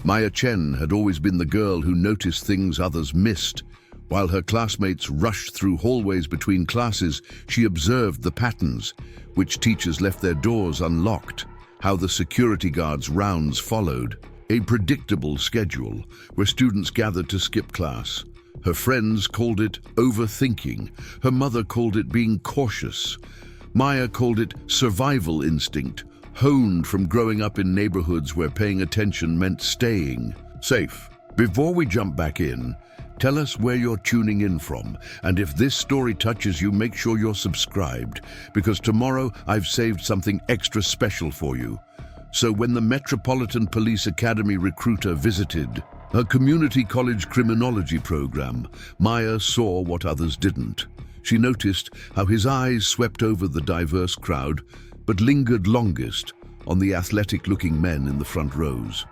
Maya Chen had always been the girl who noticed things others missed. While her classmates rushed through hallways between classes, she observed the patterns, which teachers left their doors unlocked, how the security guards' rounds followed, a predictable schedule where students gathered to skip class. Her friends called it overthinking. Her mother called it being cautious. Maya called it survival instinct, honed from growing up in neighborhoods where paying attention meant staying safe. Before we jump back in, tell us where you're tuning in from, and if this story touches you, make sure you're subscribed, because tomorrow I've saved something extra special for you. So when the Metropolitan Police Academy recruiter visited her community college criminology program, Maya saw what others didn't. She noticed how his eyes swept over the diverse crowd, but lingered longest on the athletic-looking men in the front rows.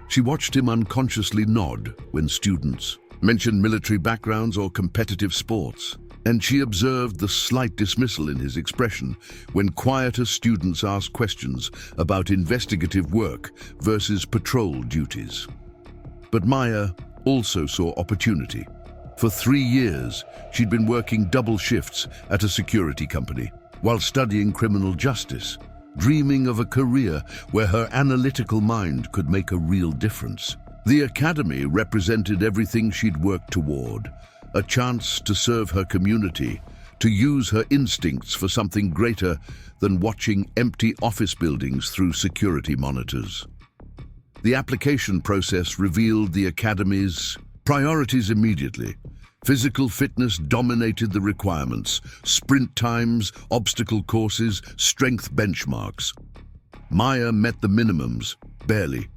She watched him unconsciously nod when students mentioned military backgrounds or competitive sports, and she observed the slight dismissal in his expression when quieter students asked questions about investigative work versus patrol duties. But Maya also saw opportunity. For 3 years, she'd been working double shifts at a security company while studying criminal justice, dreaming of a career where her analytical mind could make a real difference. The academy represented everything she'd worked toward, a chance to serve her community, to use her instincts for something greater than watching empty office buildings through security monitors. The application process revealed the academy's priorities immediately. Physical fitness dominated the requirements: sprint times, obstacle courses, strength benchmarks. Maya met the minimums, barely.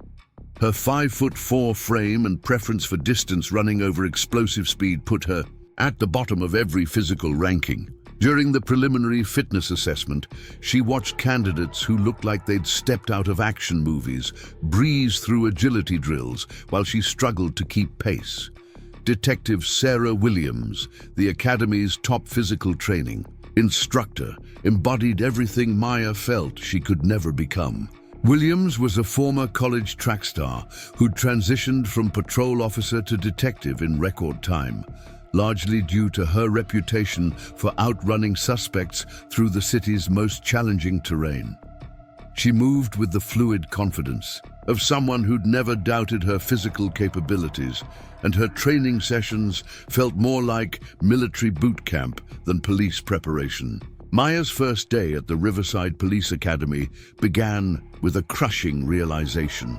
Her 5'4" frame and preference for distance running over explosive speed put her at the bottom of every physical ranking. During the preliminary fitness assessment, she watched candidates who looked like they'd stepped out of action movies breeze through agility drills while she struggled to keep pace. Detective Sarah Williams, the Academy's top physical training instructor, embodied everything Maya felt she could never become. Williams was a former college track star who'd transitioned from patrol officer to detective in record time, largely due to her reputation for outrunning suspects through the city's most challenging terrain. She moved with the fluid confidence of someone who'd never doubted her physical capabilities, and her training sessions felt more like military boot camp than police preparation. Maya's first day at the Riverside Police Academy began with a crushing realization.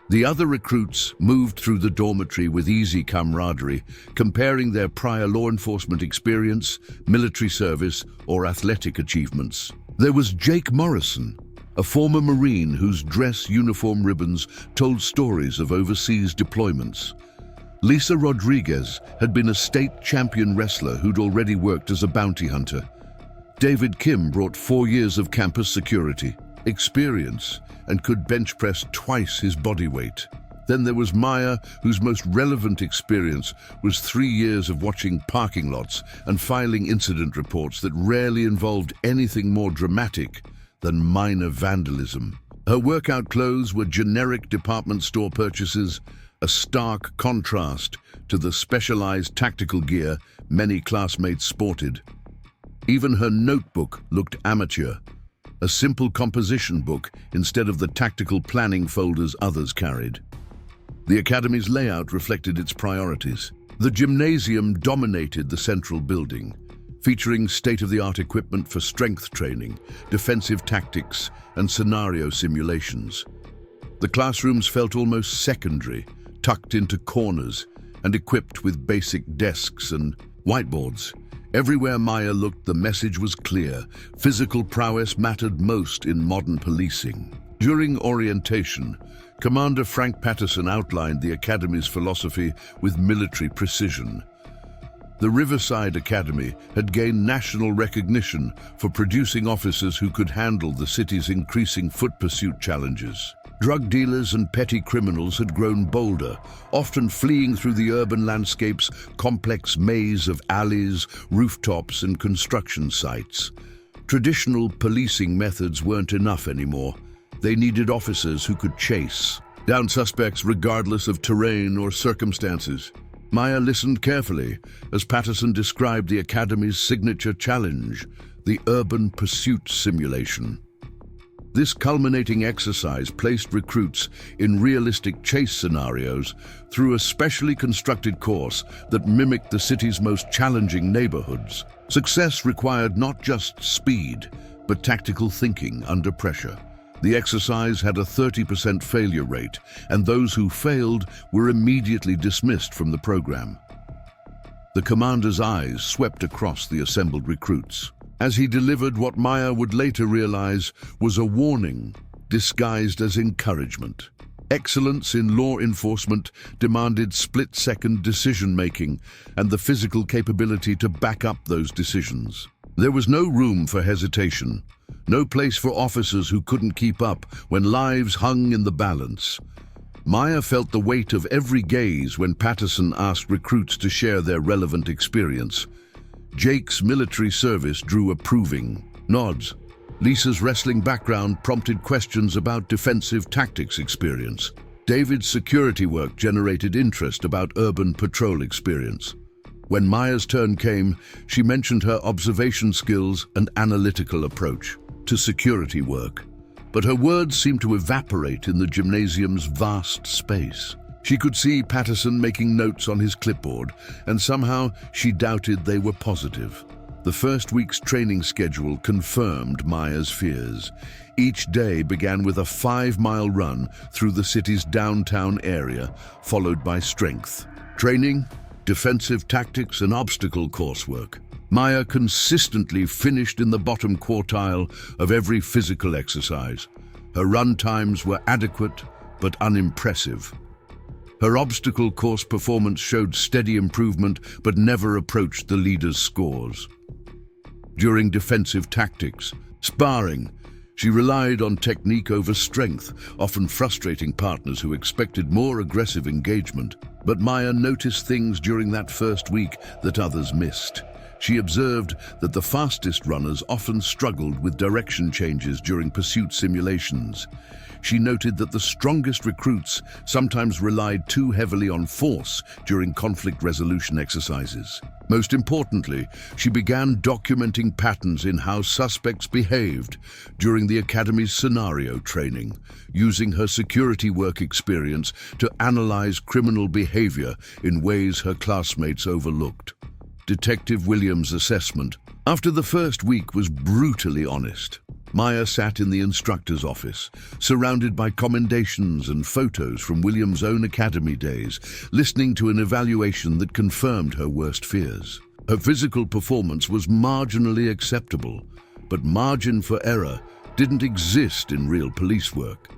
The other recruits moved through the dormitory with easy camaraderie, comparing their prior law enforcement experience, military service, or athletic achievements. There was Jake Morrison, a former Marine whose dress uniform ribbons told stories of overseas deployments. Lisa Rodriguez had been a state champion wrestler who'd already worked as a bounty hunter. David Kim brought 4 years of campus security experience and could bench press twice his body weight. Then there was Maya, whose most relevant experience was 3 years of watching parking lots and filing incident reports that rarely involved anything more dramatic than minor vandalism. Her workout clothes were generic department store purchases, a stark contrast to the specialized tactical gear many classmates sported. Even her notebook looked amateur, a simple composition book instead of the tactical planning folders others carried. The academy's layout reflected its priorities. The gymnasium dominated the central building, featuring state-of-the-art equipment for strength training, defensive tactics, and scenario simulations. The classrooms felt almost secondary, tucked into corners and equipped with basic desks and whiteboards. Everywhere Maya looked, the message was clear: physical prowess mattered most in modern policing. During orientation, Commander Frank Patterson outlined the Academy's philosophy with military precision. The Riverside Academy had gained national recognition for producing officers who could handle the city's increasing foot pursuit challenges. Drug dealers and petty criminals had grown bolder, often fleeing through the urban landscape's complex maze of alleys, rooftops, and construction sites. Traditional policing methods weren't enough anymore. They needed officers who could chase, down suspects regardless of terrain or circumstances. Maya listened carefully as Patterson described the Academy's signature challenge, the urban pursuit simulation. This culminating exercise placed recruits in realistic chase scenarios through a specially constructed course that mimicked the city's most challenging neighborhoods. Success required not just speed, but tactical thinking under pressure. The exercise had a 30% failure rate, and those who failed were immediately dismissed from the program. The commander's eyes swept across the assembled recruits as he delivered what Maya would later realize was a warning disguised as encouragement. Excellence in law enforcement demanded split-second decision-making and the physical capability to back up those decisions. There was no room for hesitation, no place for officers who couldn't keep up when lives hung in the balance. Maya felt the weight of every gaze when Patterson asked recruits to share their relevant experience. Jake's military service drew approving nods. Lisa's wrestling background prompted questions about defensive tactics experience. David's security work generated interest about urban patrol experience. When Maya's turn came, she mentioned her observation skills and analytical approach to security work. But her words seemed to evaporate in the gymnasium's vast space. She could see Patterson making notes on his clipboard, and somehow she doubted they were positive. The first week's training schedule confirmed Maya's fears. Each day began with a 5-mile run through the city's downtown area, followed by strength training, defensive tactics, and obstacle coursework. Maya consistently finished in the bottom quartile of every physical exercise. Her run times were adequate but unimpressive. Her obstacle course performance showed steady improvement but never approached the leader's scores. During defensive tactics, sparring, she relied on technique over strength, often frustrating partners who expected more aggressive engagement. But Maya noticed things during that first week that others missed. She observed that the fastest runners often struggled with direction changes during pursuit simulations. She noted that the strongest recruits sometimes relied too heavily on force during conflict resolution exercises. Most importantly, she began documenting patterns in how suspects behaved during the Academy's scenario training, using her security work experience to analyze criminal behavior in ways her classmates overlooked. Detective Williams' assessment after the first week was brutally honest. Maya sat in the instructor's office, surrounded by commendations and photos from Williams' own academy days, listening to an evaluation that confirmed her worst fears. Her physical performance was marginally acceptable, but margin for error didn't exist in real police work.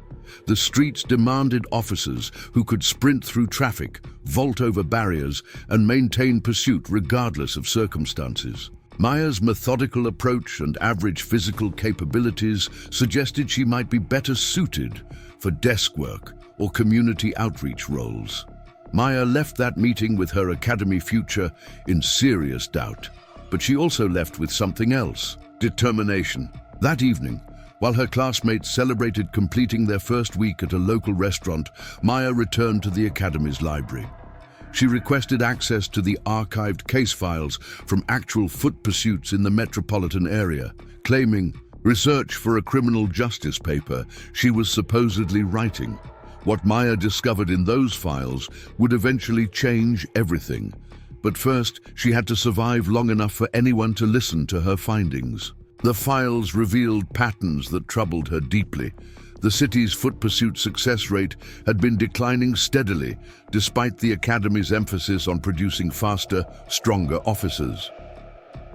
The streets demanded officers who could sprint through traffic, vault over barriers, and maintain pursuit regardless of circumstances. Maya's methodical approach and average physical capabilities suggested she might be better suited for desk work or community outreach roles. Maya left that meeting with her academy future in serious doubt, but she also left with something else: determination. That evening, while her classmates celebrated completing their first week at a local restaurant, Maya returned to the academy's library. She requested access to the archived case files from actual foot pursuits in the metropolitan area, claiming research for a criminal justice paper she was supposedly writing. What Maya discovered in those files would eventually change everything. But first, she had to survive long enough for anyone to listen to her findings. The files revealed patterns that troubled her deeply. The city's foot pursuit success rate had been declining steadily, despite the Academy's emphasis on producing faster, stronger officers.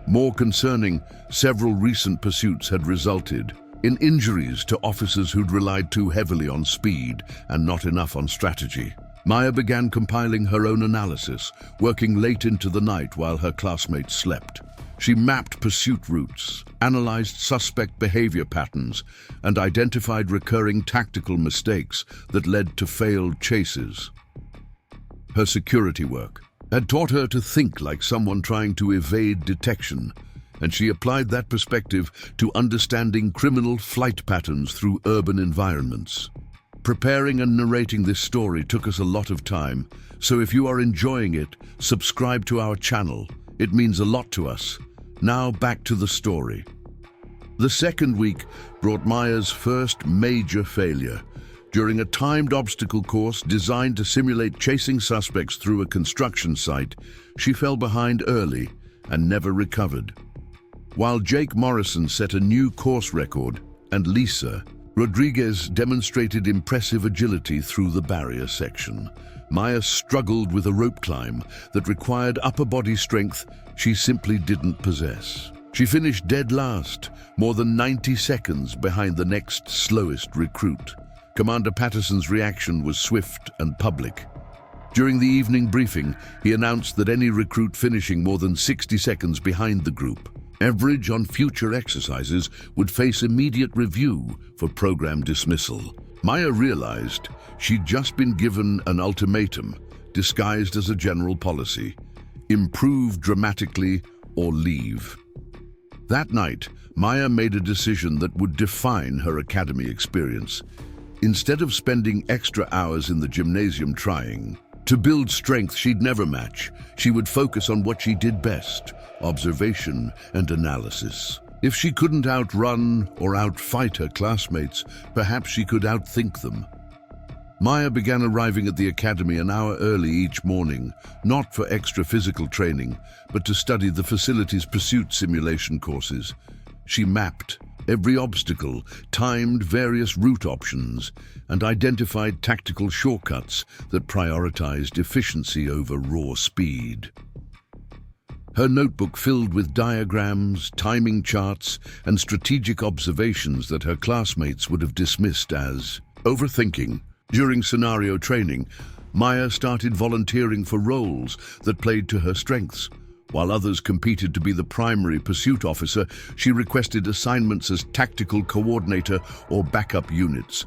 More concerning, several recent pursuits had resulted in injuries to officers who'd relied too heavily on speed and not enough on strategy. Maya began compiling her own analysis, working late into the night while her classmates slept. She mapped pursuit routes, analyzed suspect behavior patterns, and identified recurring tactical mistakes that led to failed chases. Her security work had taught her to think like someone trying to evade detection, and she applied that perspective to understanding criminal flight patterns through urban environments. Preparing and narrating this story took us a lot of time, so if you are enjoying it, subscribe to our channel. It means a lot to us. Now back to the story. The second week brought Maya's first major failure. During a timed obstacle course designed to simulate chasing suspects through a construction site, she fell behind early and never recovered. While Jake Morrison set a new course record and Lisa Rodriguez demonstrated impressive agility through the barrier section, Maya struggled with a rope climb that required upper body strength she simply didn't possess. She finished dead last, more than 90 seconds behind the next slowest recruit. Commander Patterson's reaction was swift and public. During the evening briefing, he announced that any recruit finishing more than 60 seconds behind the group, average on future exercises, would face immediate review for program dismissal. Maya realized she'd just been given an ultimatum disguised as a general policy: improve dramatically or leave. That night, Maya made a decision that would define her academy experience. Instead of spending extra hours in the gymnasium trying to build strength she'd never match, she would focus on what she did best: observation and analysis. If she couldn't outrun or outfight her classmates, perhaps she could outthink them. Maya began arriving at the academy an hour early each morning, not for extra physical training, but to study the facility's pursuit simulation courses. She mapped every obstacle, timed various route options, and identified tactical shortcuts that prioritized efficiency over raw speed. Her notebook filled with diagrams, timing charts, and strategic observations that her classmates would have dismissed as overthinking. During scenario training, Maya started volunteering for roles that played to her strengths. While others competed to be the primary pursuit officer, she requested assignments as tactical coordinator or backup units.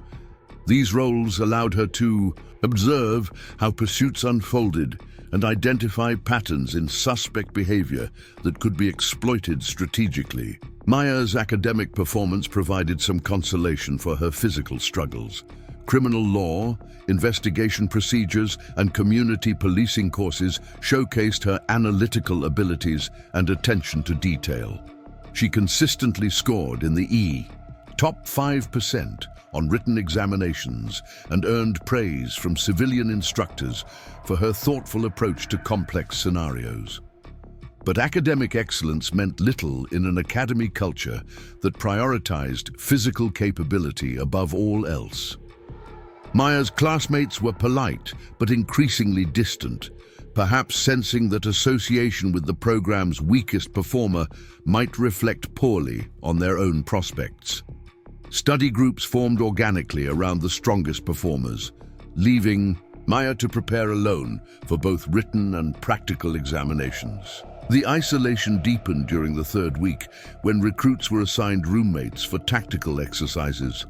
These roles allowed her to observe how pursuits unfolded and identify patterns in suspect behavior that could be exploited strategically. Maya's academic performance provided some consolation for her physical struggles. Criminal law, investigation procedures, and community policing courses showcased her analytical abilities and attention to detail. She consistently scored in the top 5% on written examinations and earned praise from civilian instructors for her thoughtful approach to complex scenarios. But academic excellence meant little in an academy culture that prioritized physical capability above all else. Maya's classmates were polite but increasingly distant, perhaps sensing that association with the program's weakest performer might reflect poorly on their own prospects. Study groups formed organically around the strongest performers, leaving Maya to prepare alone for both written and practical examinations. The isolation deepened during the third week when recruits were assigned roommates for tactical exercises.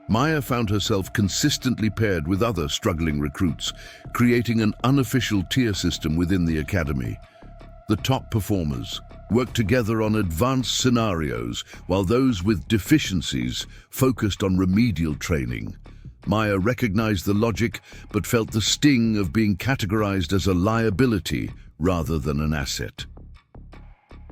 Maya found herself consistently paired with other struggling recruits, creating an unofficial tier system within the academy. The top performers worked together on advanced scenarios, while those with deficiencies focused on remedial training. Maya recognized the logic, but felt the sting of being categorized as a liability rather than an asset.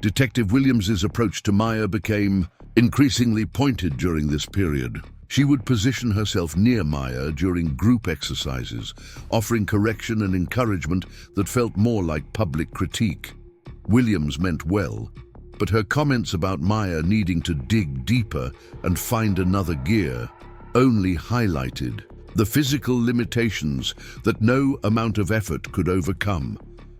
Detective Williams's approach to Maya became increasingly pointed during this period. She would position herself near Maya during group exercises, offering correction and encouragement that felt more like public critique. Williams meant well, but her comments about Maya needing to dig deeper and find another gear only highlighted the physical limitations that no amount of effort could overcome.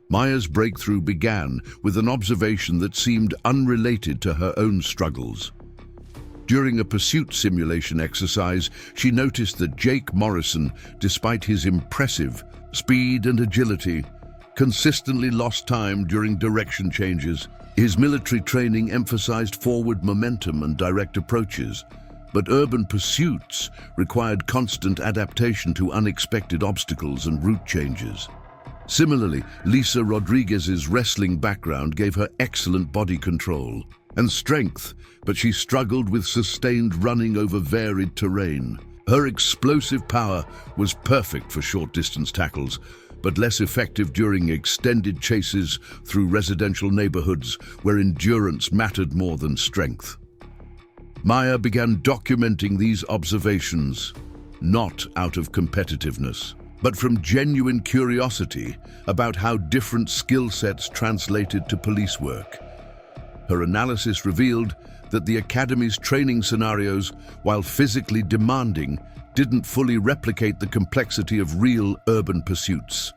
Maya's breakthrough began with an observation that seemed unrelated to her own struggles. During a pursuit simulation exercise, she noticed that Jake Morrison, despite his impressive speed and agility, consistently lost time during direction changes. His military training emphasized forward momentum and direct approaches, but urban pursuits required constant adaptation to unexpected obstacles and route changes. Similarly, Lisa Rodriguez's wrestling background gave her excellent body control and strength, but she struggled with sustained running over varied terrain. Her explosive power was perfect for short-distance tackles, but less effective during extended chases through residential neighborhoods where endurance mattered more than strength. Maya began documenting these observations, not out of competitiveness, but from genuine curiosity about how different skill sets translated to police work. Her analysis revealed that the Academy's training scenarios, while physically demanding, didn't fully replicate the complexity of real urban pursuits.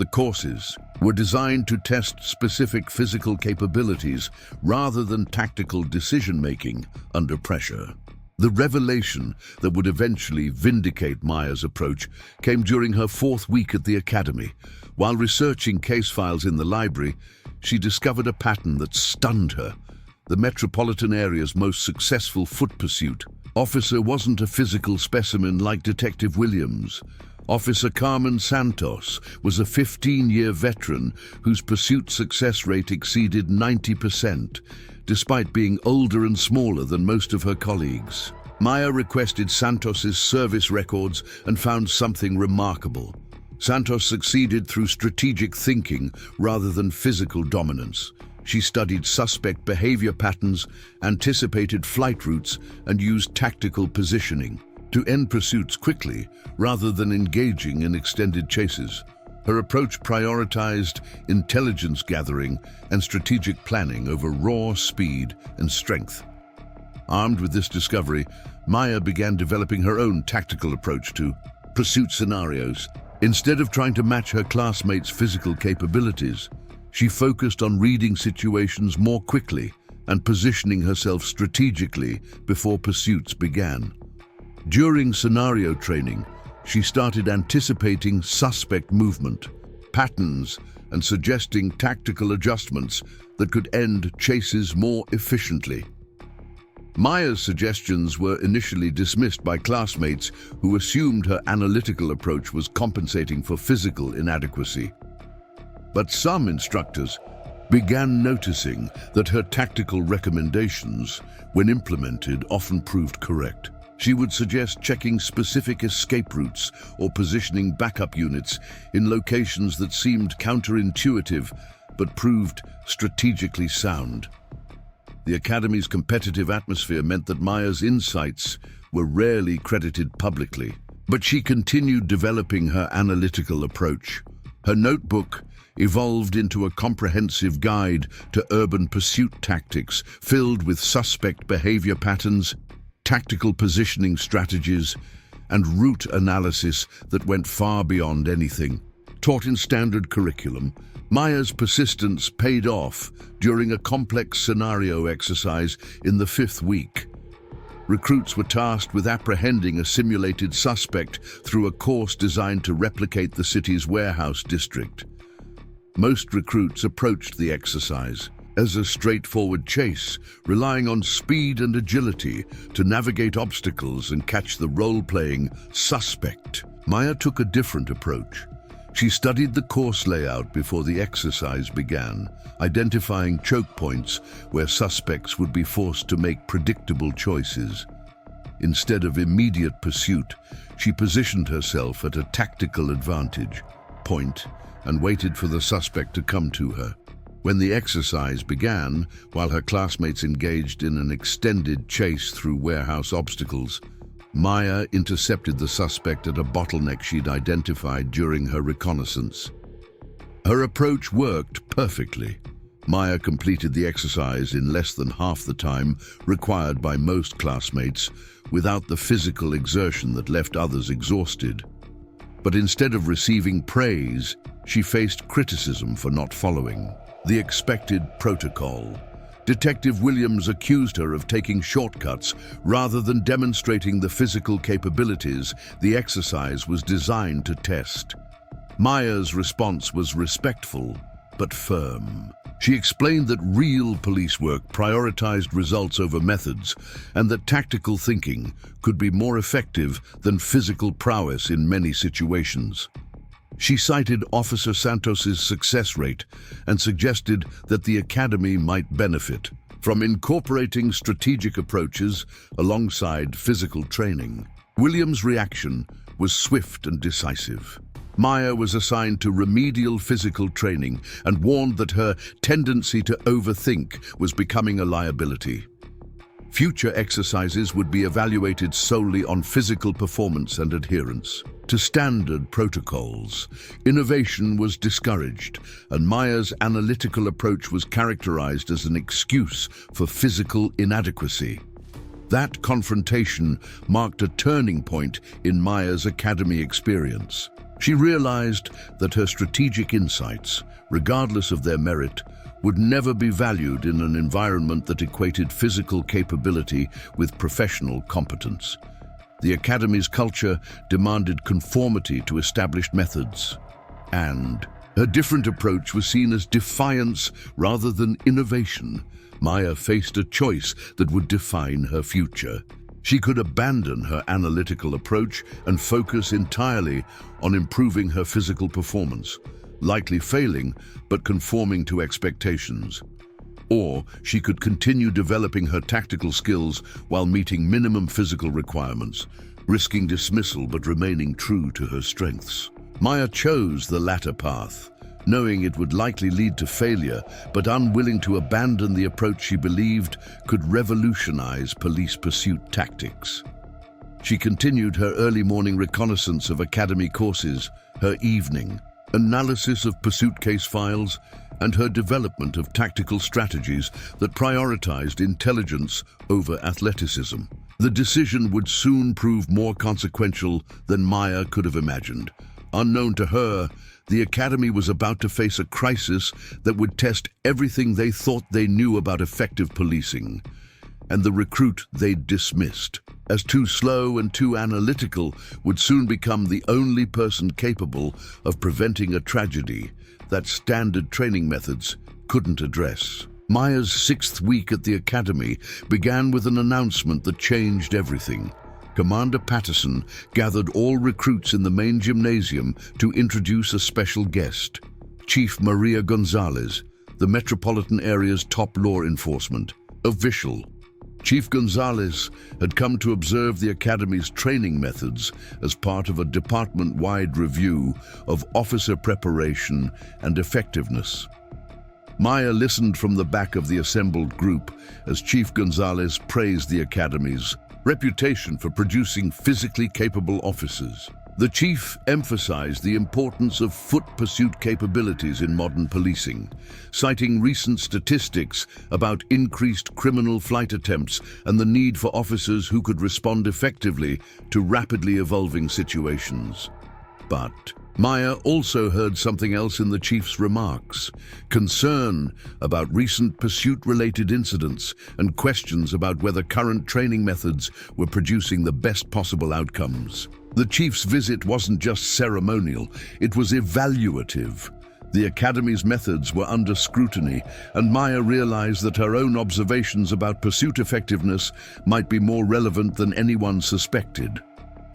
The courses were designed to test specific physical capabilities rather than tactical decision-making under pressure. The revelation that would eventually vindicate Maya's approach came during her 4th week at the Academy. While researching case files in the library, she discovered a pattern that stunned her. The metropolitan area's most successful foot pursuit officer wasn't a physical specimen like Detective Williams. Officer Carmen Santos was a 15-year veteran whose pursuit success rate exceeded 90%, despite being older and smaller than most of her colleagues. Maya requested Santos's service records and found something remarkable. Santos succeeded through strategic thinking rather than physical dominance. She studied suspect behavior patterns, anticipated flight routes, and used tactical positioning to end pursuits quickly rather than engaging in extended chases. Her approach prioritized intelligence gathering and strategic planning over raw speed and strength. Armed with this discovery, Maya began developing her own tactical approach to pursuit scenarios. Instead of trying to match her classmates' physical capabilities, she focused on reading situations more quickly and positioning herself strategically before pursuits began. During scenario training, she started anticipating suspect movement, patterns, and suggesting tactical adjustments that could end chases more efficiently. Maya's suggestions were initially dismissed by classmates who assumed her analytical approach was compensating for physical inadequacy. But some instructors began noticing that her tactical recommendations, when implemented, often proved correct. She would suggest checking specific escape routes or positioning backup units in locations that seemed counterintuitive but proved strategically sound. The Academy's competitive atmosphere meant that Maya's insights were rarely credited publicly, but she continued developing her analytical approach. Her notebook evolved into a comprehensive guide to urban pursuit tactics filled with suspect behavior patterns, tactical positioning strategies, and route analysis that went far beyond anything taught in standard curriculum. Maya's persistence paid off during a complex scenario exercise in the 5th week. Recruits were tasked with apprehending a simulated suspect through a course designed to replicate the city's warehouse district. Most recruits approached the exercise as a straightforward chase, relying on speed and agility to navigate obstacles and catch the role-playing suspect. Maya took a different approach. She studied the course layout before the exercise began, identifying choke points where suspects would be forced to make predictable choices. Instead of immediate pursuit, she positioned herself at a tactical advantage point and waited for the suspect to come to her. When the exercise began, while her classmates engaged in an extended chase through warehouse obstacles, Maya intercepted the suspect at a bottleneck she'd identified during her reconnaissance. Her approach worked perfectly. Maya completed the exercise in less than half the time required by most classmates, without the physical exertion that left others exhausted. But instead of receiving praise, she faced criticism for not following the expected protocol. Detective Williams accused her of taking shortcuts rather than demonstrating the physical capabilities the exercise was designed to test. Maya's response was respectful but firm. She explained that real police work prioritized results over methods and that tactical thinking could be more effective than physical prowess in many situations. She cited Officer Santos's success rate and suggested that the Academy might benefit from incorporating strategic approaches alongside physical training. William's reaction was swift and decisive. Maya was assigned to remedial physical training and warned that her tendency to overthink was becoming a liability. Future exercises would be evaluated solely on physical performance and adherence to standard protocols. Innovation was discouraged, and Maya's analytical approach was characterized as an excuse for physical inadequacy. That confrontation marked a turning point in Maya's academy experience. She realized that her strategic insights, regardless of their merit, would never be valued in an environment that equated physical capability with professional competence. The academy's culture demanded conformity to established methods, and her different approach was seen as defiance rather than innovation. Maya faced a choice that would define her future. She could abandon her analytical approach and focus entirely on improving her physical performance, likely failing but conforming to expectations. Or she could continue developing her tactical skills while meeting minimum physical requirements, risking dismissal but remaining true to her strengths. Maya chose the latter path, knowing it would likely lead to failure, but unwilling to abandon the approach she believed could revolutionize police pursuit tactics. She continued her early morning reconnaissance of academy courses, her evening analysis of pursuit case files, and her development of tactical strategies that prioritized intelligence over athleticism. The decision would soon prove more consequential than Maya could have imagined. Unknown to her, the academy was about to face a crisis that would test everything they thought they knew about effective policing, and the recruit they'd dismissed as too slow and too analytical would soon become the only person capable of preventing a tragedy that standard training methods couldn't address. Maya's 6th week at the academy began with an announcement that changed everything. Commander Patterson gathered all recruits in the main gymnasium to introduce a special guest, Chief Maria Gonzalez, the metropolitan area's top law enforcement official. Chief Gonzalez had come to observe the academy's training methods as part of a department-wide review of officer preparation and effectiveness. Maya listened from the back of the assembled group as Chief Gonzalez praised the academy's reputation for producing physically capable officers. The chief emphasized the importance of foot pursuit capabilities in modern policing, citing recent statistics about increased criminal flight attempts and the need for officers who could respond effectively to rapidly evolving situations. But Maya also heard something else in the chief's remarks: concern about recent pursuit-related incidents and questions about whether current training methods were producing the best possible outcomes. The chief's visit wasn't just ceremonial, it was evaluative. The academy's methods were under scrutiny, and Maya realized that her own observations about pursuit effectiveness might be more relevant than anyone suspected.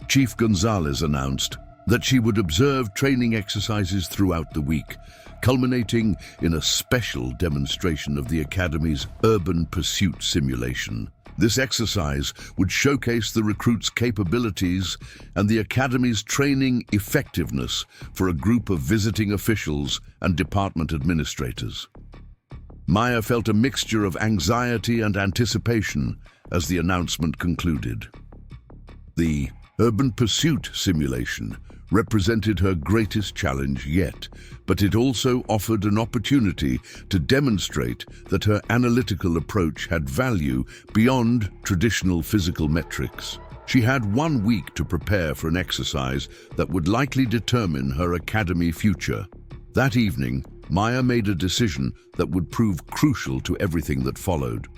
Chief Gonzalez announced that she would observe training exercises throughout the week, culminating in a special demonstration of the academy's urban pursuit simulation. This exercise would showcase the recruits' capabilities and the academy's training effectiveness for a group of visiting officials and department administrators. Maya felt a mixture of anxiety and anticipation as the announcement concluded. The urban pursuit simulation represented her greatest challenge yet, but it also offered an opportunity to demonstrate that her analytical approach had value beyond traditional physical metrics. She had 1 week to prepare for an exercise that would likely determine her academy future. That evening, Maya made a decision that would prove crucial to everything that followed.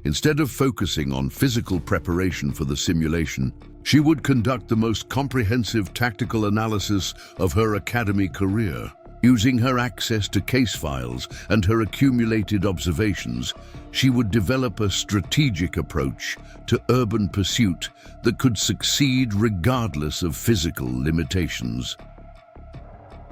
Instead of focusing on physical preparation for the simulation, she would conduct the most comprehensive tactical analysis of her academy career. Using her access to case files and her accumulated observations, she would develop a strategic approach to urban pursuit that could succeed regardless of physical limitations.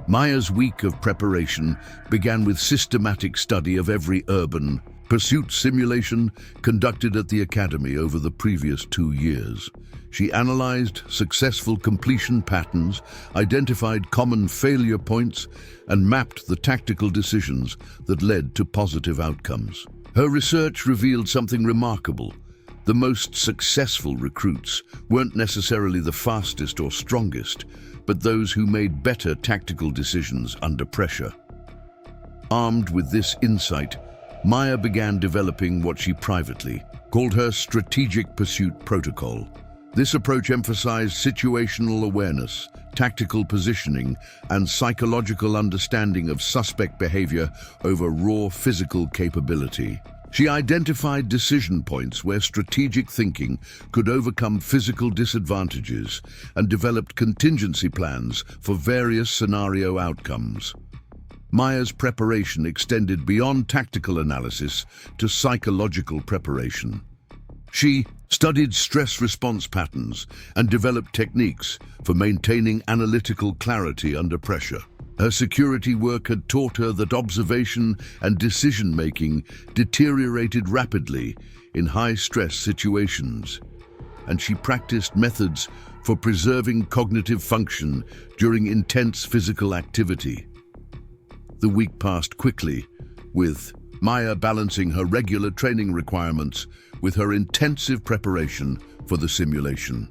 Maya's week of preparation began with systematic study of every urban pursuit simulation conducted at the Academy over the previous 2 years. She analyzed successful completion patterns, identified common failure points, and mapped the tactical decisions that led to positive outcomes. Her research revealed something remarkable. The most successful recruits weren't necessarily the fastest or strongest, but those who made better tactical decisions under pressure. Armed with this insight, Maya began developing what she privately called her strategic pursuit protocol. This approach emphasized situational awareness, tactical positioning, and psychological understanding of suspect behavior over raw physical capability. She identified decision points where strategic thinking could overcome physical disadvantages and developed contingency plans for various scenario outcomes. Maya's preparation extended beyond tactical analysis to psychological preparation. She studied stress response patterns and developed techniques for maintaining analytical clarity under pressure. Her security work had taught her that observation and decision-making deteriorated rapidly in high-stress situations, and she practiced methods for preserving cognitive function during intense physical activity. The week passed quickly, with Maya balancing her regular training requirements with her intensive preparation for the simulation.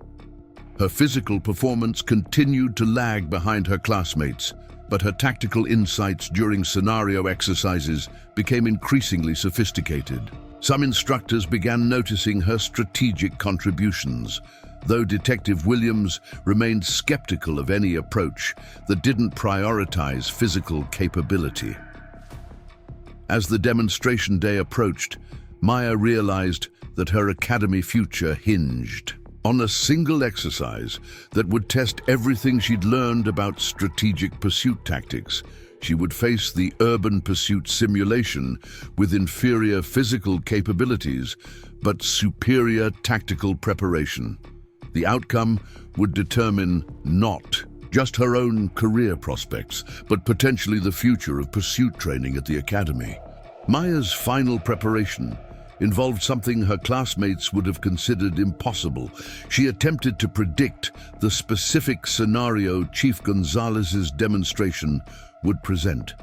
Her physical performance continued to lag behind her classmates, but her tactical insights during scenario exercises became increasingly sophisticated. Some instructors began noticing her strategic contributions, though Detective Williams remained skeptical of any approach that didn't prioritize physical capability. As the demonstration day approached, Maya realized that her academy future hinged on a single exercise that would test everything she'd learned about strategic pursuit tactics. She would face the urban pursuit simulation with inferior physical capabilities, but superior tactical preparation. The outcome would determine not just her own career prospects, but potentially the future of pursuit training at the academy. Maya's final preparation involved something her classmates would have considered impossible. She attempted to predict the specific scenario Chief Gonzalez's demonstration would present.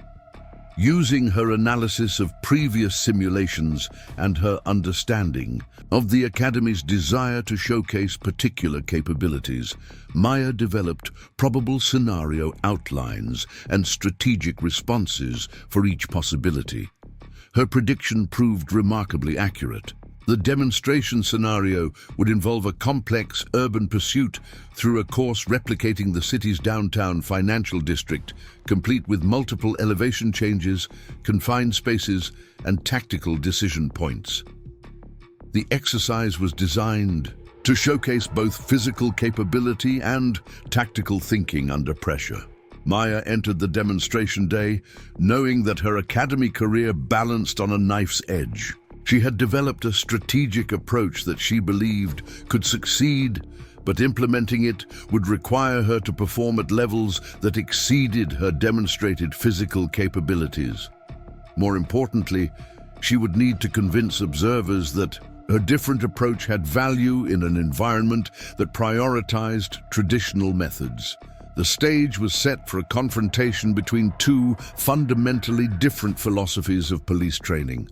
Using her analysis of previous simulations and her understanding of the Academy's desire to showcase particular capabilities, Maya developed probable scenario outlines and strategic responses for each possibility. Her prediction proved remarkably accurate. The demonstration scenario would involve a complex urban pursuit through a course replicating the city's downtown financial district, complete with multiple elevation changes, confined spaces, and tactical decision points. The exercise was designed to showcase both physical capability and tactical thinking under pressure. Maya entered the demonstration day knowing that her academy career balanced on a knife's edge. She had developed a strategic approach that she believed could succeed, but implementing it would require her to perform at levels that exceeded her demonstrated physical capabilities. More importantly, she would need to convince observers that her different approach had value in an environment that prioritized traditional methods. The stage was set for a confrontation between two fundamentally different philosophies of police training.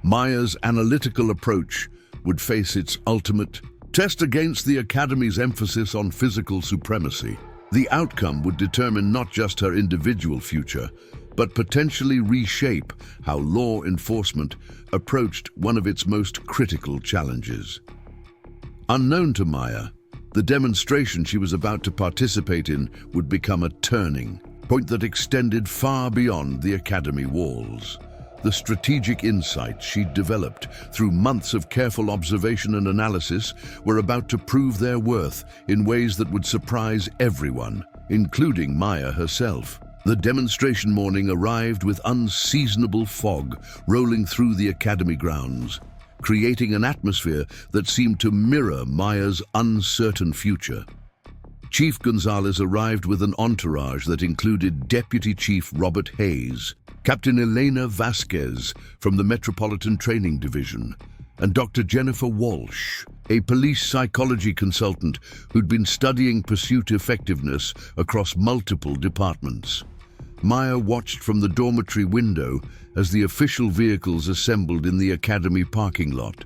Maya's analytical approach would face its ultimate test against the Academy's emphasis on physical supremacy. The outcome would determine not just her individual future, but potentially reshape how law enforcement approached one of its most critical challenges. Unknown to Maya, the demonstration she was about to participate in would become a turning point that extended far beyond the academy walls. The strategic insights she'd developed through months of careful observation and analysis were about to prove their worth in ways that would surprise everyone, including Maya herself. The demonstration morning arrived with unseasonable fog rolling through the academy grounds, creating an atmosphere that seemed to mirror Maya's uncertain future. Chief Gonzalez arrived with an entourage that included Deputy Chief Robert Hayes, Captain Elena Vasquez from the Metropolitan Training Division, and Dr. Jennifer Walsh, a police psychology consultant who'd been studying pursuit effectiveness across multiple departments. Maya watched from the dormitory window as the official vehicles assembled in the academy parking lot.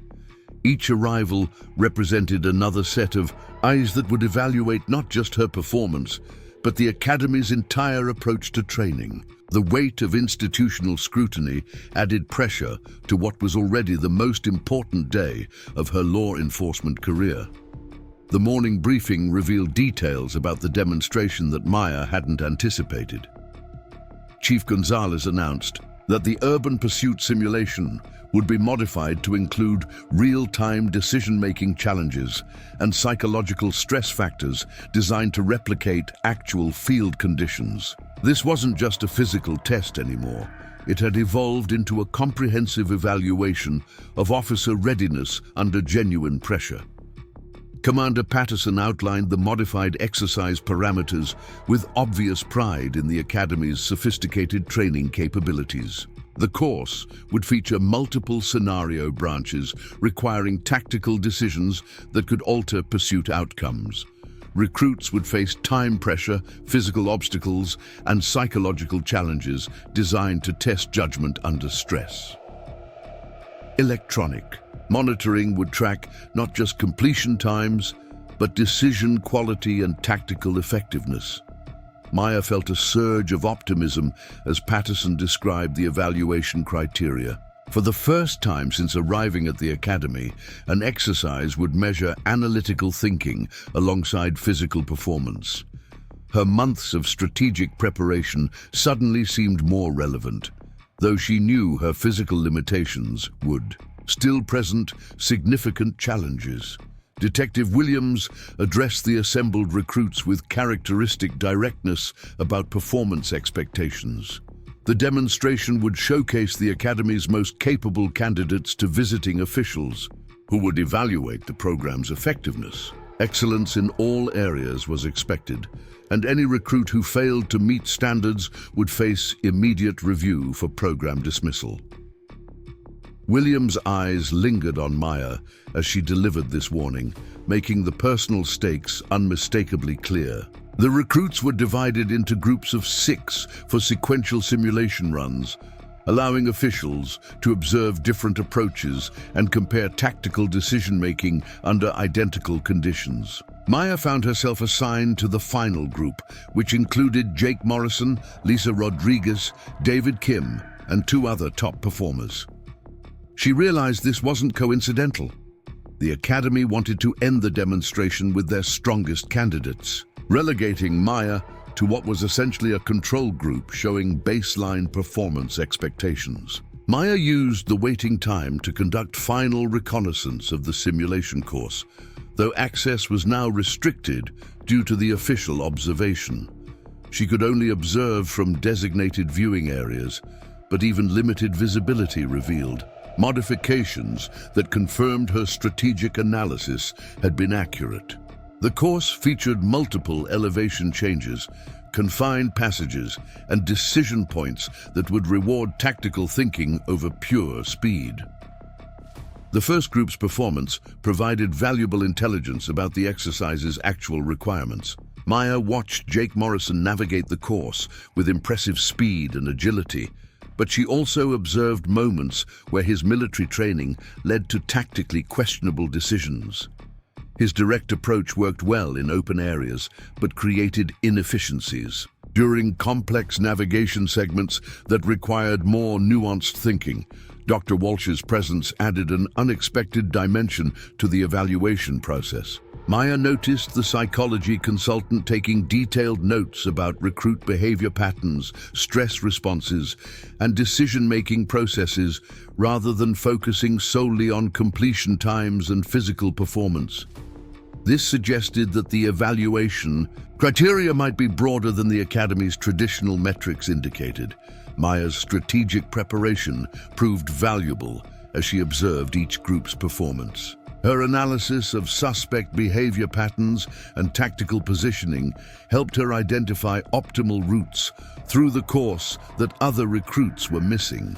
Each arrival represented another set of eyes that would evaluate not just her performance, but the academy's entire approach to training. The weight of institutional scrutiny added pressure to what was already the most important day of her law enforcement career. The morning briefing revealed details about the demonstration that Maya hadn't anticipated. Chief Gonzalez announced that the urban pursuit simulation would be modified to include real-time decision-making challenges and psychological stress factors designed to replicate actual field conditions. This wasn't just a physical test anymore. It had evolved into a comprehensive evaluation of officer readiness under genuine pressure. Commander Patterson outlined the modified exercise parameters with obvious pride in the Academy's sophisticated training capabilities. The course would feature multiple scenario branches requiring tactical decisions that could alter pursuit outcomes. Recruits would face time pressure, physical obstacles, and psychological challenges designed to test judgment under stress. Electronic monitoring would track not just completion times, but decision quality and tactical effectiveness. Maya felt a surge of optimism as Patterson described the evaluation criteria. For the first time since arriving at the academy, an exercise would measure analytical thinking alongside physical performance. Her months of strategic preparation suddenly seemed more relevant, though she knew her physical limitations would still present significant challenges. Detective Williams addressed the assembled recruits with characteristic directness about performance expectations. The demonstration would showcase the Academy's most capable candidates to visiting officials, who would evaluate the program's effectiveness. Excellence in all areas was expected, and any recruit who failed to meet standards would face immediate review for program dismissal. Williams' eyes lingered on Maya as she delivered this warning, making the personal stakes unmistakably clear. The recruits were divided into groups of 6 for sequential simulation runs, allowing officials to observe different approaches and compare tactical decision-making under identical conditions. Maya found herself assigned to the final group, which included Jake Morrison, Lisa Rodriguez, David Kim, and 2 other top performers. She realized this wasn't coincidental. The Academy wanted to end the demonstration with their strongest candidates, relegating Maya to what was essentially a control group showing baseline performance expectations. Maya used the waiting time to conduct final reconnaissance of the simulation course, though access was now restricted due to the official observation. She could only observe from designated viewing areas, but even limited visibility revealed modifications that confirmed her strategic analysis had been accurate. The course featured multiple elevation changes, confined passages, and decision points that would reward tactical thinking over pure speed. The first group's performance provided valuable intelligence about the exercise's actual requirements. Maya watched Jake Morrison navigate the course with impressive speed and agility, but she also observed moments where his military training led to tactically questionable decisions. His direct approach worked well in open areas, but created inefficiencies. During complex navigation segments that required more nuanced thinking, Dr. Walsh's presence added an unexpected dimension to the evaluation process. Maya noticed the psychology consultant taking detailed notes about recruit behavior patterns, stress responses, and decision-making processes rather than focusing solely on completion times and physical performance. This suggested that the evaluation criteria might be broader than the Academy's traditional metrics indicated. Maya's strategic preparation proved valuable as she observed each group's performance. Her analysis of suspect behavior patterns and tactical positioning helped her identify optimal routes through the course that other recruits were missing.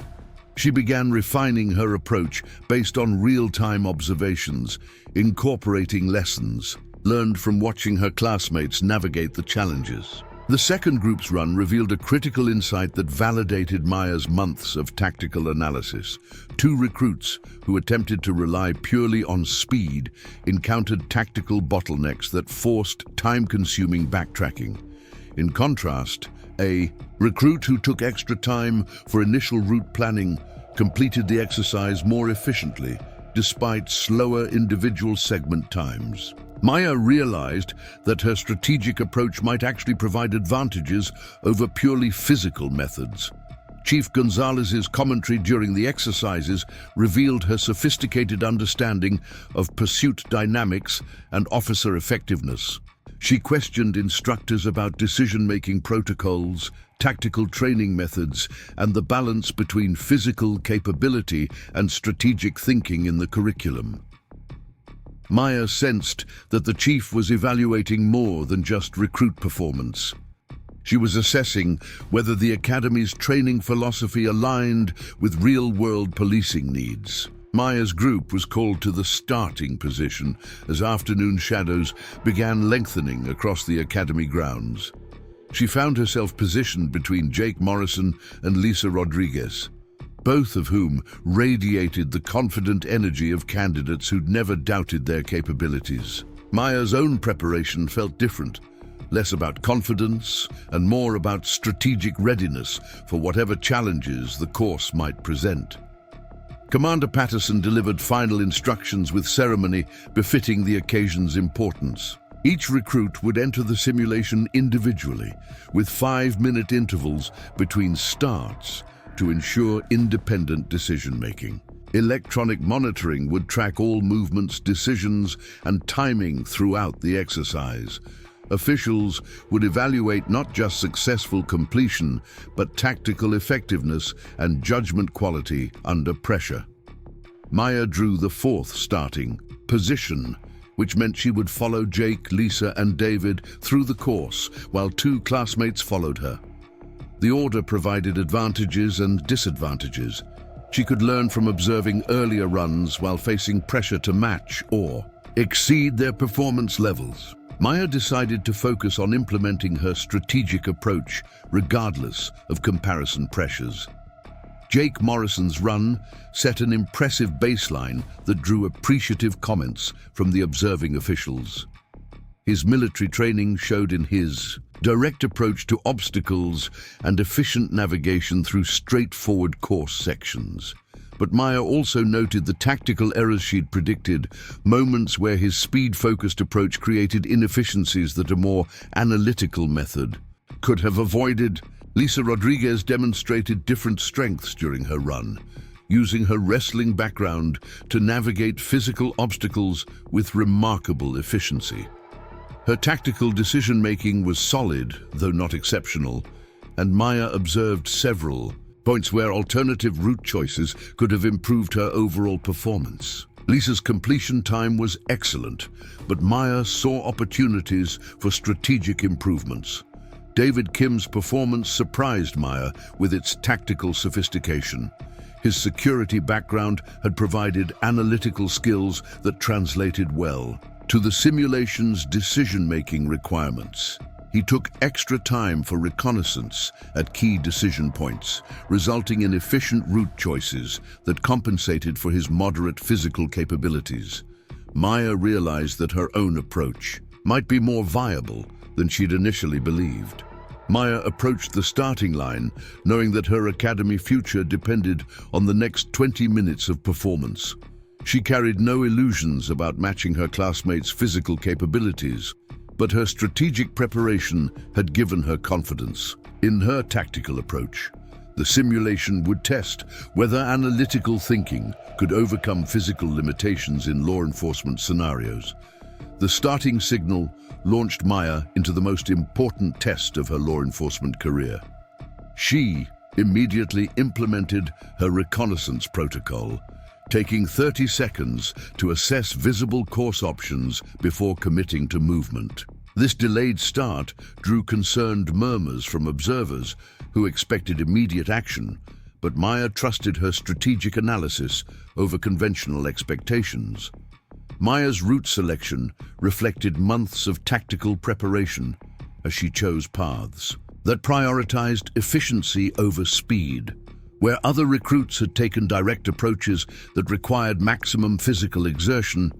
She began refining her approach based on real-time observations, incorporating lessons learned from watching her classmates navigate the challenges. The second group's run revealed a critical insight that validated Maya's months of tactical analysis. Two recruits who attempted to rely purely on speed encountered tactical bottlenecks that forced time-consuming backtracking. In contrast, a recruit who took extra time for initial route planning completed the exercise more efficiently, despite slower individual segment times. Maya realized that her strategic approach might actually provide advantages over purely physical methods. Chief Gonzalez's commentary during the exercises revealed her sophisticated understanding of pursuit dynamics and officer effectiveness. She questioned instructors about decision-making protocols, tactical training methods, and the balance between physical capability and strategic thinking in the curriculum. Maya sensed that the chief was evaluating more than just recruit performance. She was assessing whether the academy's training philosophy aligned with real-world policing needs. Maya's group was called to the starting position as afternoon shadows began lengthening across the academy grounds. She found herself positioned between Jake Morrison and Lisa Rodriguez, both of whom radiated the confident energy of candidates who'd never doubted their capabilities. Maya's own preparation felt different, less about confidence and more about strategic readiness for whatever challenges the course might present. Commander Patterson delivered final instructions with ceremony befitting the occasion's importance. Each recruit would enter the simulation individually, with 5-minute intervals between starts to ensure independent decision-making. Electronic monitoring would track all movements, decisions, and timing throughout the exercise. Officials would evaluate not just successful completion, but tactical effectiveness and judgment quality under pressure. Maya drew the fourth starting position, which meant she would follow Jake, Lisa, and David through the course, while 2 classmates followed her. The order provided advantages and disadvantages. She could learn from observing earlier runs while facing pressure to match or exceed their performance levels. Maya decided to focus on implementing her strategic approach, regardless of comparison pressures. Jake Morrison's run set an impressive baseline that drew appreciative comments from the observing officials. His military training showed in his direct approach to obstacles and efficient navigation through straightforward course sections. But Maya also noted the tactical errors she'd predicted, moments where his speed-focused approach created inefficiencies that a more analytical method could have avoided. Lisa Rodriguez demonstrated different strengths during her run, using her wrestling background to navigate physical obstacles with remarkable efficiency. Her tactical decision-making was solid, though not exceptional, and Maya observed several points where alternative route choices could have improved her overall performance. Lisa's completion time was excellent, but Maya saw opportunities for strategic improvements. David Kim's performance surprised Maya with its tactical sophistication. His security background had provided analytical skills that translated well to the simulation's decision-making requirements. He took extra time for reconnaissance at key decision points, resulting in efficient route choices that compensated for his moderate physical capabilities. Maya realized that her own approach might be more viable than she'd initially believed. Maya approached the starting line, knowing that her academy future depended on the next 20 minutes of performance. She carried no illusions about matching her classmates' physical capabilities, but her strategic preparation had given her confidence. In her tactical approach, the simulation would test whether analytical thinking could overcome physical limitations in law enforcement scenarios. The starting signal launched Maya into the most important test of her law enforcement career. She immediately implemented her reconnaissance protocol, taking 30 seconds to assess visible course options before committing to movement. This delayed start drew concerned murmurs from observers who expected immediate action, but Maya trusted her strategic analysis over conventional expectations. Maya's route selection reflected months of tactical preparation as she chose paths that prioritized efficiency over speed. Where other recruits had taken direct approaches that required maximum physical exertion,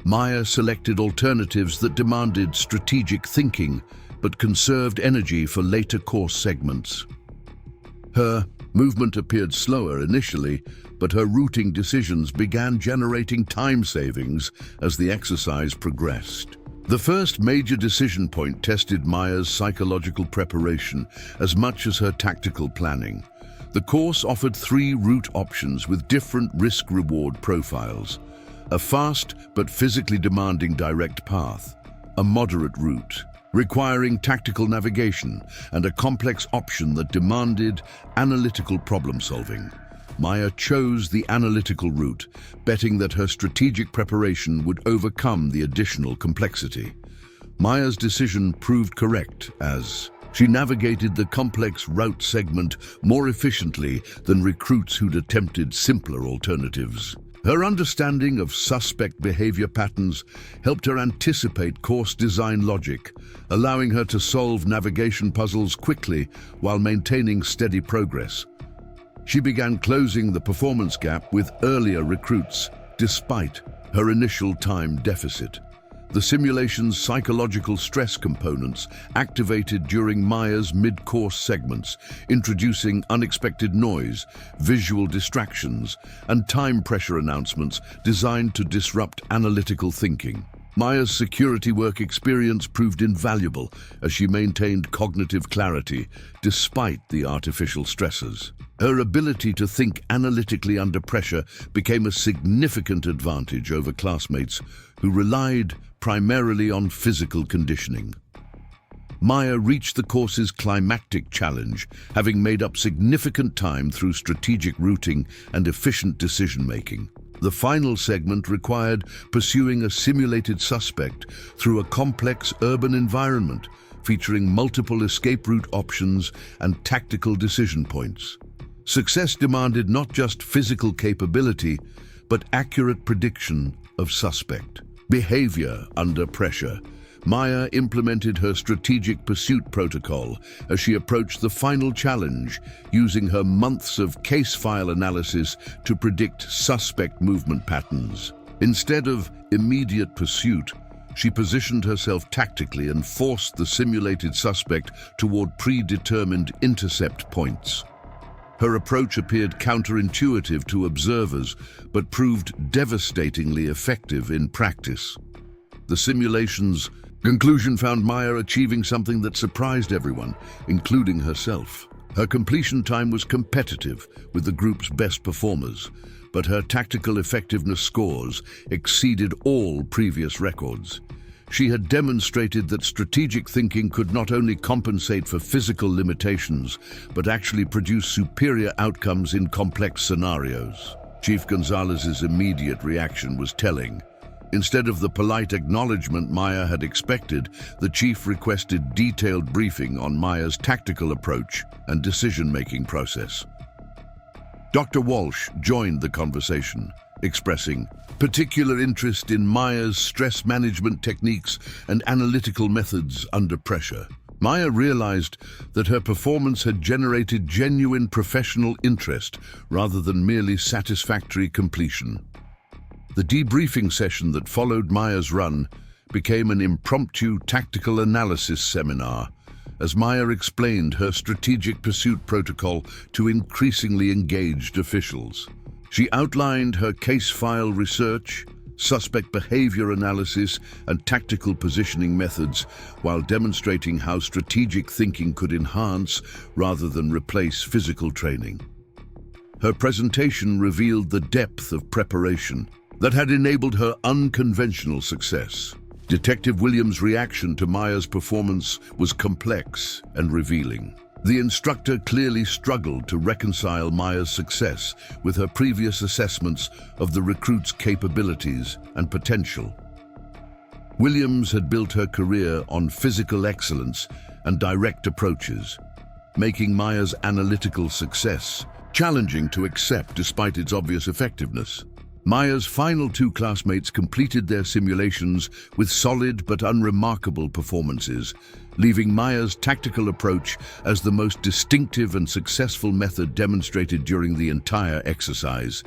Maya selected alternatives that demanded strategic thinking but conserved energy for later course segments. Her movement appeared slower initially, but her routing decisions began generating time savings as the exercise progressed. The first major decision point tested Maya's psychological preparation as much as her tactical planning. The course offered 3 route options with different risk-reward profiles: a fast but physically demanding direct path, a moderate route requiring tactical navigation, and a complex option that demanded analytical problem-solving. Maya chose the analytical route, betting that her strategic preparation would overcome the additional complexity. Maya's decision proved correct as she navigated the complex route segment more efficiently than recruits who'd attempted simpler alternatives. Her understanding of suspect behavior patterns helped her anticipate course design logic, allowing her to solve navigation puzzles quickly while maintaining steady progress. She began closing the performance gap with earlier recruits, despite her initial time deficit. The simulation's psychological stress components activated during Maya's mid-course segments, introducing unexpected noise, visual distractions, and time pressure announcements designed to disrupt analytical thinking. Maya's security work experience proved invaluable as she maintained cognitive clarity despite the artificial stressors. Her ability to think analytically under pressure became a significant advantage over classmates who relied primarily on physical conditioning. Maya reached the course's climactic challenge, having made up significant time through strategic routing and efficient decision-making. The final segment required pursuing a simulated suspect through a complex urban environment, featuring multiple escape route options and tactical decision points. Success demanded not just physical capability, but accurate prediction of suspect behavior under pressure. Maya implemented her strategic pursuit protocol as she approached the final challenge, using her months of case file analysis to predict suspect movement patterns. Instead of immediate pursuit, she positioned herself tactically and forced the simulated suspect toward predetermined intercept points. Her approach appeared counterintuitive to observers, but proved devastatingly effective in practice. The simulation's conclusion found Maya achieving something that surprised everyone, including herself. Her completion time was competitive with the group's best performers, but her tactical effectiveness scores exceeded all previous records. She had demonstrated that strategic thinking could not only compensate for physical limitations, but actually produce superior outcomes in complex scenarios. Chief Gonzalez's immediate reaction was telling. Instead of the polite acknowledgement Maya had expected, the chief requested detailed briefing on Maya's tactical approach and decision-making process. Dr. Walsh joined the conversation, expressing particular interest in Maya's stress management techniques and analytical methods under pressure. Maya realized that her performance had generated genuine professional interest rather than merely satisfactory completion. The debriefing session that followed Maya's run became an impromptu tactical analysis seminar, as Maya explained her strategic pursuit protocol to increasingly engaged officials. She outlined her case file research, suspect behavior analysis, and tactical positioning methods, while demonstrating how strategic thinking could enhance rather than replace physical training. Her presentation revealed the depth of preparation that had enabled her unconventional success. Detective Williams' reaction to Maya's performance was complex and revealing. The instructor clearly struggled to reconcile Maya's success with her previous assessments of the recruit's capabilities and potential. Williams had built her career on physical excellence and direct approaches, making Maya's analytical success challenging to accept despite its obvious effectiveness. Maya's final two classmates completed their simulations with solid but unremarkable performances, leaving Maya's tactical approach as the most distinctive and successful method demonstrated during the entire exercise.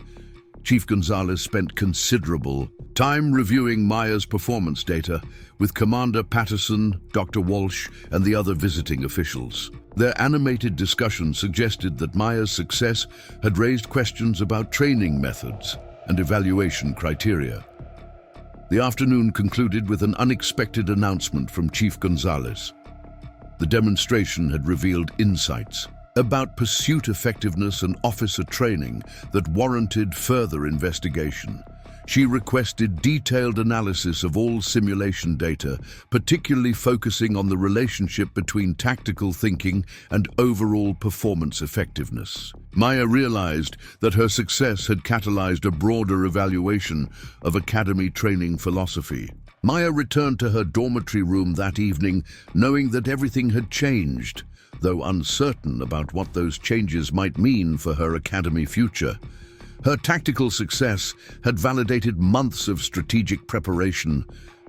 Chief Gonzalez spent considerable time reviewing Maya's performance data with Commander Patterson, Dr. Walsh, and the other visiting officials. Their animated discussion suggested that Maya's success had raised questions about training methods and evaluation criteria. The afternoon concluded with an unexpected announcement from Chief Gonzalez. The demonstration had revealed insights about pursuit effectiveness and officer training that warranted further investigation. She requested detailed analysis of all simulation data, particularly focusing on the relationship between tactical thinking and overall performance effectiveness. Maya realized that her success had catalyzed a broader evaluation of academy training philosophy. Maya returned to her dormitory room that evening, knowing that everything had changed, though uncertain about what those changes might mean for her academy future. Her tactical success had validated months of strategic preparation,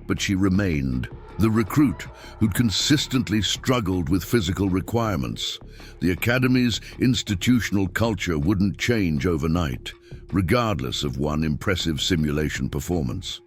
but she remained the recruit who'd consistently struggled with physical requirements. The academy's institutional culture wouldn't change overnight, regardless of one impressive simulation performance.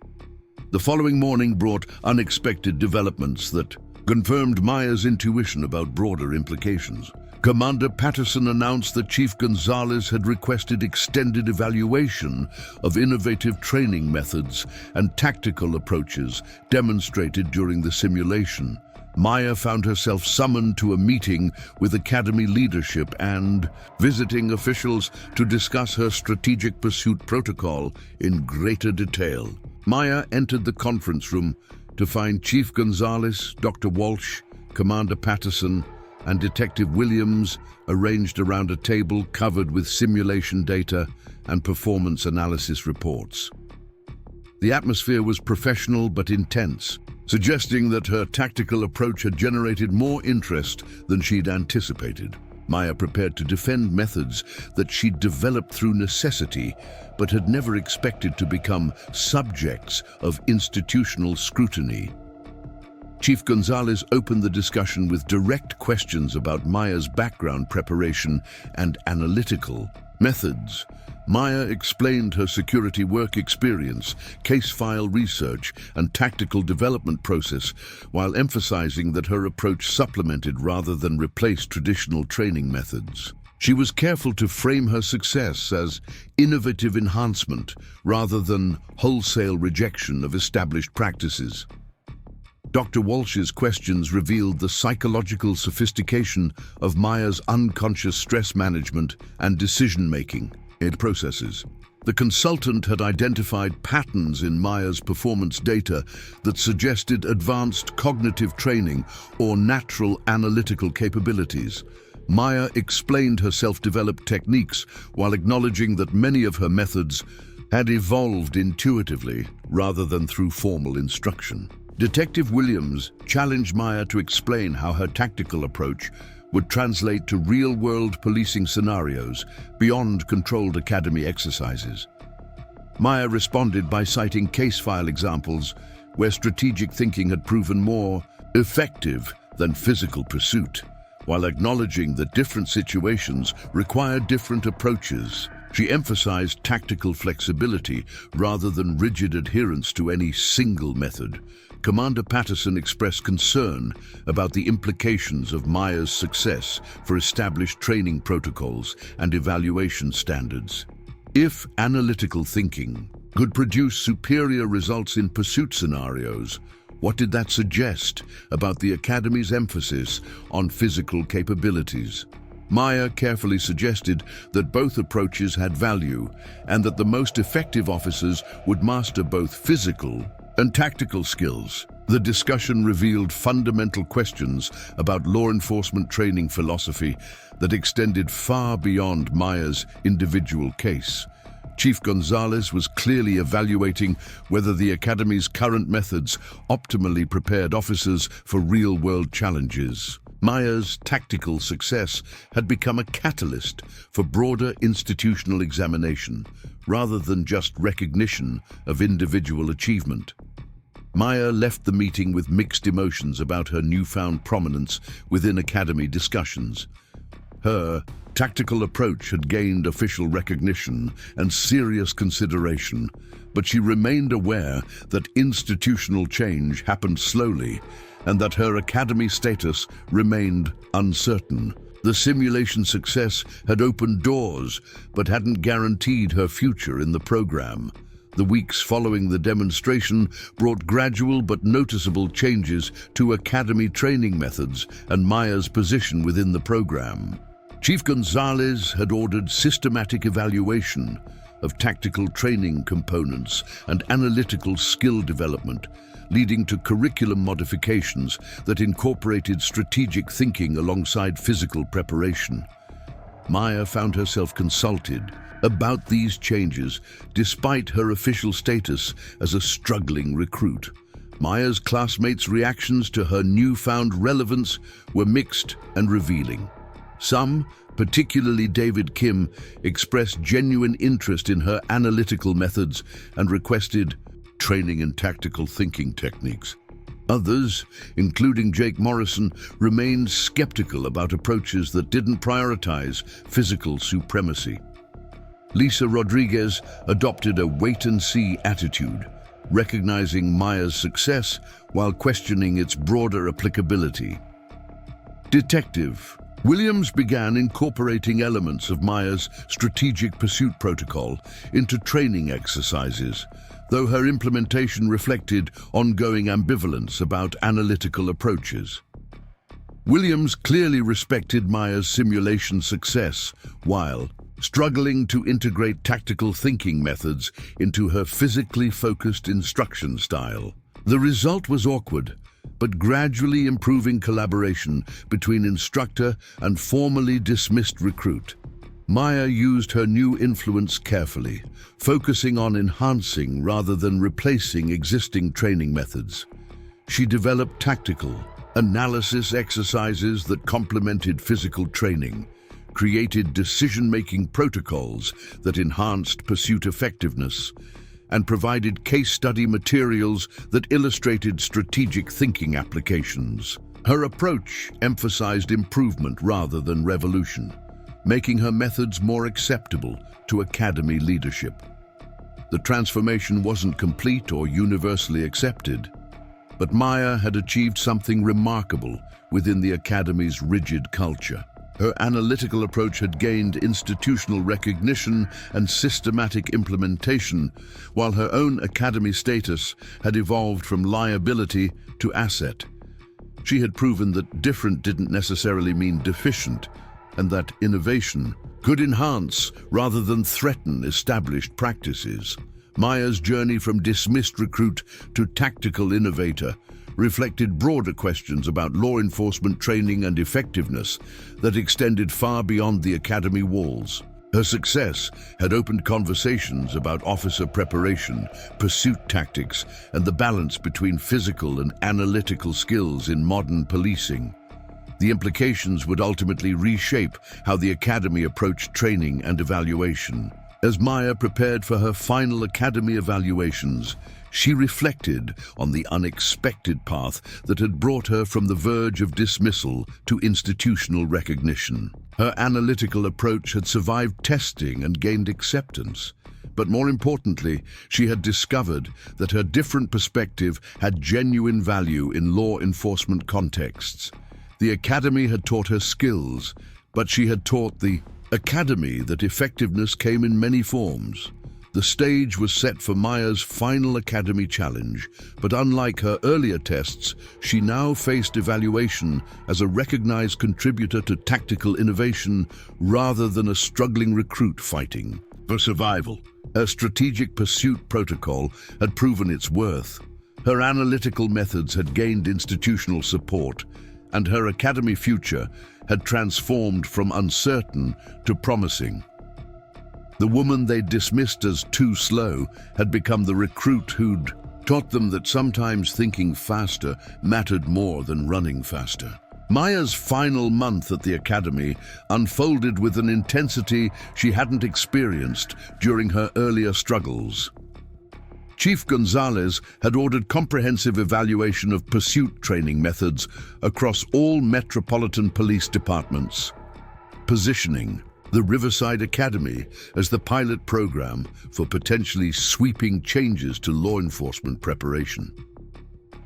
The following morning brought unexpected developments that confirmed Maya's intuition about broader implications. Commander Patterson announced that Chief Gonzalez had requested extended evaluation of innovative training methods and tactical approaches demonstrated during the simulation. Maya found herself summoned to a meeting with Academy leadership and visiting officials to discuss her strategic pursuit protocol in greater detail. Maya entered the conference room to find Chief Gonzalez, Dr. Walsh, Commander Patterson, and Detective Williams arranged around a table covered with simulation data and performance analysis reports. The atmosphere was professional but intense, suggesting that her tactical approach had generated more interest than she'd anticipated. Maya prepared to defend methods that she'd developed through necessity, but had never expected to become subjects of institutional scrutiny. Chief Gonzalez opened the discussion with direct questions about Maya's background preparation and analytical methods. Maya explained her security work experience, case file research, and tactical development process, while emphasizing that her approach supplemented rather than replaced traditional training methods. She was careful to frame her success as innovative enhancement rather than wholesale rejection of established practices. Dr. Walsh's questions revealed the psychological sophistication of Maya's unconscious stress management and decision-making processes. The consultant had identified patterns in Maya's performance data that suggested advanced cognitive training or natural analytical capabilities. Maya explained her self-developed techniques while acknowledging that many of her methods had evolved intuitively rather than through formal instruction. Detective Williams challenged Maya to explain how her tactical approach would translate to real-world policing scenarios beyond controlled academy exercises. Maya responded by citing case file examples where strategic thinking had proven more effective than physical pursuit, while acknowledging that different situations required different approaches. She emphasized tactical flexibility rather than rigid adherence to any single method. Commander Patterson expressed concern about the implications of Maya's success for established training protocols and evaluation standards. If analytical thinking could produce superior results in pursuit scenarios, what did that suggest about the Academy's emphasis on physical capabilities? Maya carefully suggested that both approaches had value and that the most effective officers would master both physical and tactical skills. The discussion revealed fundamental questions about law enforcement training philosophy that extended far beyond Maya's individual case. Chief Gonzalez was clearly evaluating whether the Academy's current methods optimally prepared officers for real-world challenges. Maya's tactical success had become a catalyst for broader institutional examination, rather than just recognition of individual achievement. Maya left the meeting with mixed emotions about her newfound prominence within Academy discussions. Her tactical approach had gained official recognition and serious consideration, but she remained aware that institutional change happened slowly and that her Academy status remained uncertain. The simulation success had opened doors, but hadn't guaranteed her future in the program. The weeks following the demonstration brought gradual but noticeable changes to Academy training methods and Maya's position within the program. Chief Gonzalez had ordered systematic evaluation of tactical training components and analytical skill development, leading to curriculum modifications that incorporated strategic thinking alongside physical preparation. Maya found herself consulted about these changes despite her official status as a struggling recruit. Maya's classmates' reactions to her newfound relevance were mixed and revealing. Some, particularly David Kim, expressed genuine interest in her analytical methods and requested training in tactical thinking techniques. Others, including Jake Morrison, remained skeptical about approaches that didn't prioritize physical supremacy. Lisa Rodriguez adopted a wait-and-see attitude, recognizing Maya's success while questioning its broader applicability. Detective Williams began incorporating elements of Maya's strategic pursuit protocol into training exercises, though her implementation reflected ongoing ambivalence about analytical approaches. Williams clearly respected Maya's simulation success, while struggling to integrate tactical thinking methods into her physically focused instruction style. The result was awkward, but gradually improving collaboration between instructor and formerly dismissed recruit. Maya used her new influence carefully, focusing on enhancing rather than replacing existing training methods. She developed tactical analysis exercises that complemented physical training, created decision-making protocols that enhanced pursuit effectiveness, and provided case study materials that illustrated strategic thinking applications. Her approach emphasized improvement rather than revolution, making her methods more acceptable to Academy leadership. The transformation wasn't complete or universally accepted, but Maya had achieved something remarkable within the Academy's rigid culture. Her analytical approach had gained institutional recognition and systematic implementation, while her own Academy status had evolved from liability to asset. She had proven that different didn't necessarily mean deficient, and that innovation could enhance rather than threaten established practices. Maya's journey from dismissed recruit to tactical innovator reflected broader questions about law enforcement training and effectiveness that extended far beyond the Academy walls. Her success had opened conversations about officer preparation, pursuit tactics, and the balance between physical and analytical skills in modern policing. The implications would ultimately reshape how the Academy approached training and evaluation. As Maya prepared for her final Academy evaluations, she reflected on the unexpected path that had brought her from the verge of dismissal to institutional recognition. Her analytical approach had survived testing and gained acceptance. But more importantly, she had discovered that her different perspective had genuine value in law enforcement contexts. The Academy had taught her skills, but she had taught the Academy that effectiveness came in many forms. The stage was set for Maya's final Academy challenge, but unlike her earlier tests, she now faced evaluation as a recognized contributor to tactical innovation rather than a struggling recruit fighting for survival. Her strategic pursuit protocol had proven its worth. Her analytical methods had gained institutional support, and her academy future had transformed from uncertain to promising. The woman they dismissed as too slow had become the recruit who'd taught them that sometimes thinking faster mattered more than running faster. Maya's final month at the academy unfolded with an intensity she hadn't experienced during her earlier struggles. Chief Gonzalez had ordered comprehensive evaluation of pursuit training methods across all Metropolitan Police departments, positioning the Riverside Academy as the pilot program for potentially sweeping changes to law enforcement preparation.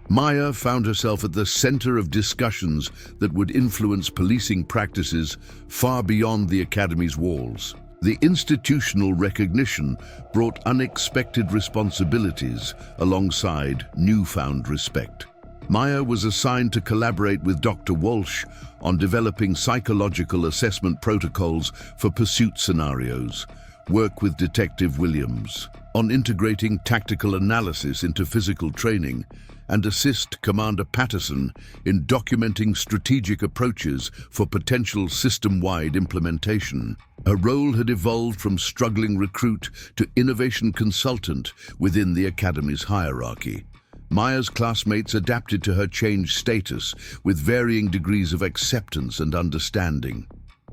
Maya found herself at the center of discussions that would influence policing practices far beyond the academy's walls. The institutional recognition brought unexpected responsibilities alongside newfound respect. Maya was assigned to collaborate with Dr. Walsh on developing psychological assessment protocols for pursuit scenarios, work with Detective Williams on integrating tactical analysis into physical training, and assist Commander Patterson in documenting strategic approaches for potential system-wide implementation. Her role had evolved from struggling recruit to innovation consultant within the Academy's hierarchy. Maya's classmates adapted to her changed status with varying degrees of acceptance and understanding.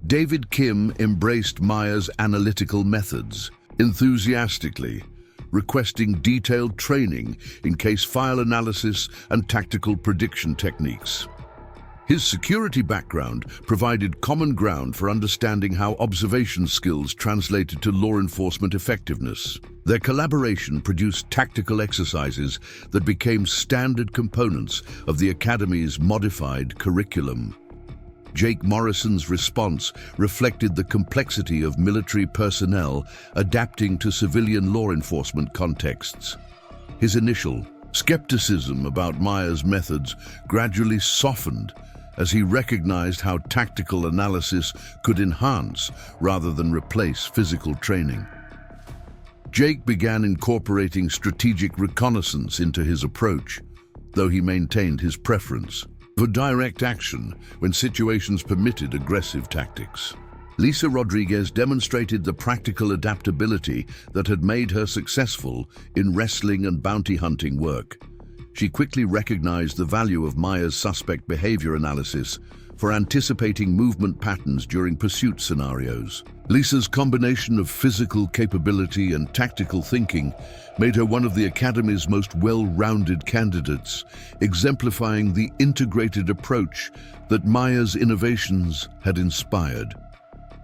David Kim embraced Maya's analytical methods enthusiastically, requesting detailed training in case file analysis and tactical prediction techniques. His security background provided common ground for understanding how observation skills translated to law enforcement effectiveness. Their collaboration produced tactical exercises that became standard components of the Academy's modified curriculum. Jake Morrison's response reflected the complexity of military personnel adapting to civilian law enforcement contexts. His initial skepticism about Maya's methods gradually softened as he recognized how tactical analysis could enhance rather than replace physical training. Jake began incorporating strategic reconnaissance into his approach, though he maintained his preference for direct action when situations permitted aggressive tactics. Lisa Rodriguez demonstrated the practical adaptability that had made her successful in wrestling and bounty hunting work. She quickly recognized the value of Maya's suspect behavior analysis for anticipating movement patterns during pursuit scenarios. Lisa's combination of physical capability and tactical thinking made her one of the Academy's most well-rounded candidates, exemplifying the integrated approach that Maya's innovations had inspired.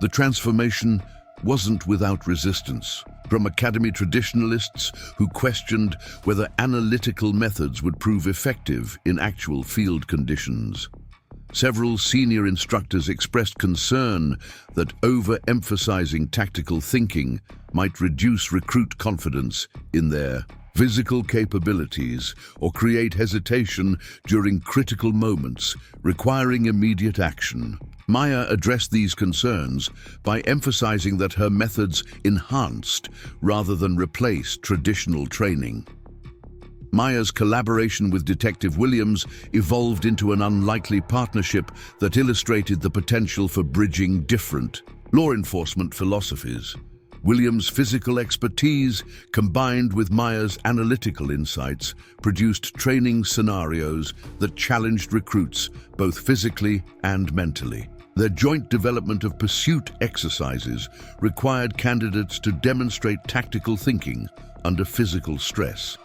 The transformation wasn't without resistance from Academy traditionalists who questioned whether analytical methods would prove effective in actual field conditions. Several senior instructors expressed concern that overemphasizing tactical thinking might reduce recruit confidence in their physical capabilities or create hesitation during critical moments requiring immediate action. Maya addressed these concerns by emphasizing that her methods enhanced rather than replaced traditional training. Maya's collaboration with Detective Williams evolved into an unlikely partnership that illustrated the potential for bridging different law enforcement philosophies. Williams' physical expertise, combined with Maya's analytical insights, produced training scenarios that challenged recruits both physically and mentally. Their joint development of pursuit exercises required candidates to demonstrate tactical thinking under physical stress,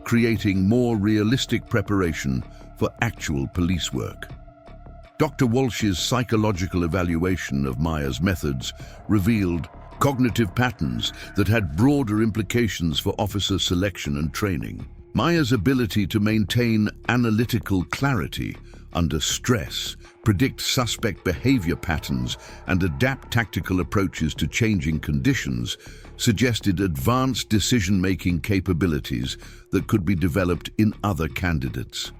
creating more realistic preparation for actual police work. Dr. Walsh's psychological evaluation of Maya's methods revealed cognitive patterns that had broader implications for officer selection and training. Maya's ability to maintain analytical clarity under stress, predict suspect behavior patterns, and adapt tactical approaches to changing conditions suggested advanced decision-making capabilities that could be developed in other candidates.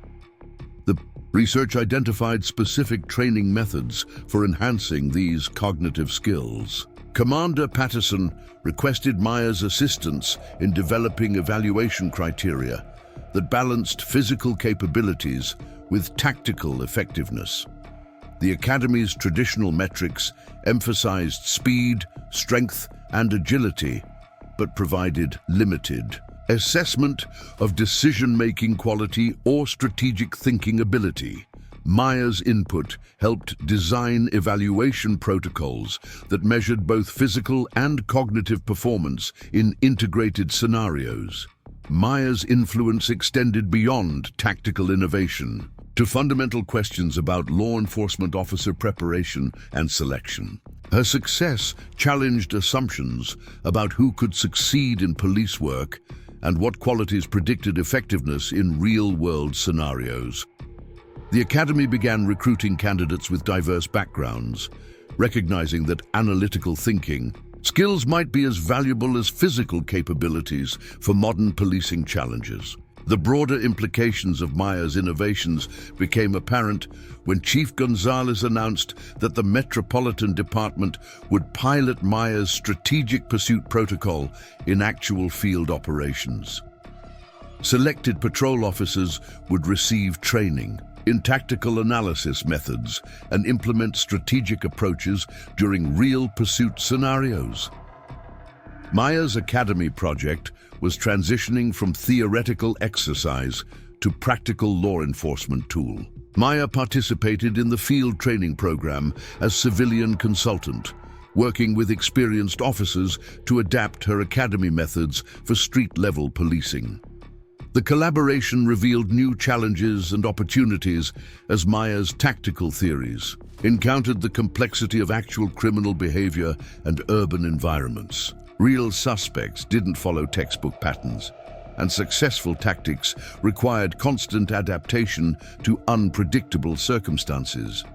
The research identified specific training methods for enhancing these cognitive skills. Commander Patterson requested Maya's assistance in developing evaluation criteria, that balanced physical capabilities with tactical effectiveness. The Academy's traditional metrics emphasized speed, strength, and agility, but provided limited assessment of decision-making quality or strategic thinking ability. Maya's input helped design evaluation protocols that measured both physical and cognitive performance in integrated scenarios. Maya's influence extended beyond tactical innovation to fundamental questions about law enforcement officer preparation and selection. Her success challenged assumptions about who could succeed in police work and what qualities predicted effectiveness in real-world scenarios. The Academy began recruiting candidates with diverse backgrounds, recognizing that analytical thinking skills might be as valuable as physical capabilities for modern policing challenges. The broader implications of Maya's innovations became apparent when Chief Gonzalez announced that the Metropolitan Department would pilot Maya's strategic pursuit protocol in actual field operations. Selected patrol officers would receive training in tactical analysis methods and implement strategic approaches during real pursuit scenarios. Maya's Academy project was transitioning from theoretical exercise to practical law enforcement tool. Maya participated in the field training program as civilian consultant, working with experienced officers to adapt her academy methods for street-level policing. The collaboration revealed new challenges and opportunities as Maya's tactical theories encountered the complexity of actual criminal behavior and urban environments. Real suspects didn't follow textbook patterns, and successful tactics required constant adaptation to unpredictable circumstances.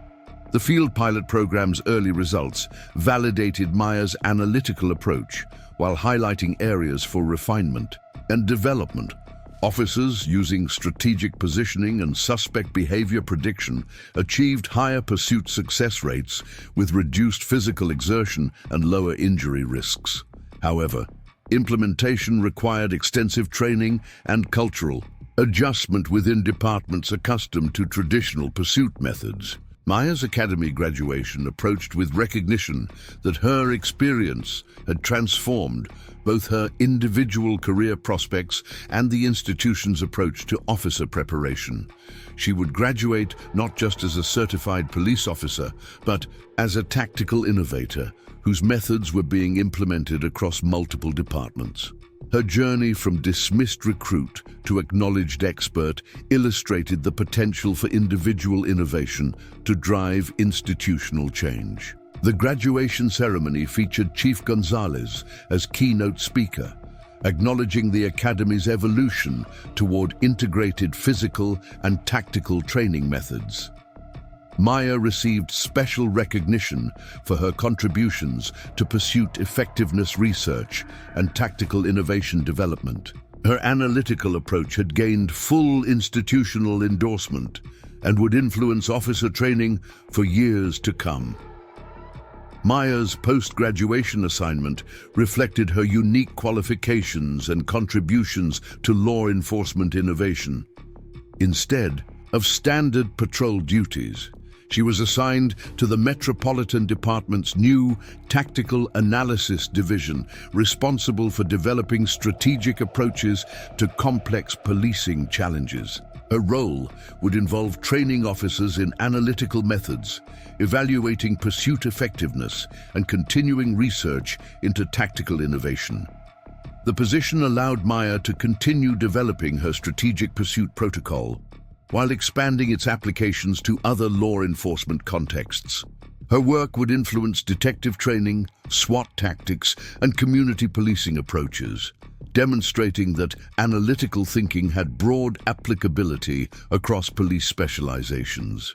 The field pilot program's early results validated Maya's analytical approach while highlighting areas for refinement and development. Officers using strategic positioning and suspect behavior prediction achieved higher pursuit success rates with reduced physical exertion and lower injury risks. However, implementation required extensive training and cultural adjustment within departments accustomed to traditional pursuit methods. Maya's Academy graduation approached with recognition that her experience had transformed both her individual career prospects and the institution's approach to officer preparation. She would graduate not just as a certified police officer, but as a tactical innovator whose methods were being implemented across multiple departments. Her journey from dismissed recruit to acknowledged expert illustrated the potential for individual innovation to drive institutional change. The graduation ceremony featured Chief Gonzalez as keynote speaker, acknowledging the Academy's evolution toward integrated physical and tactical training methods. Maya received special recognition for her contributions to pursuit effectiveness research and tactical innovation development. Her analytical approach had gained full institutional endorsement and would influence officer training for years to come. Maya's post-graduation assignment reflected her unique qualifications and contributions to law enforcement innovation. Instead of standard patrol duties, she was assigned to the Metropolitan Department's new Tactical Analysis Division, responsible for developing strategic approaches to complex policing challenges. Her role would involve training officers in analytical methods, evaluating pursuit effectiveness, and continuing research into tactical innovation. The position allowed Maya to continue developing her strategic pursuit protocol, while expanding its applications to other law enforcement contexts. Her work would influence detective training, SWAT tactics, and community policing approaches, demonstrating that analytical thinking had broad applicability across police specializations.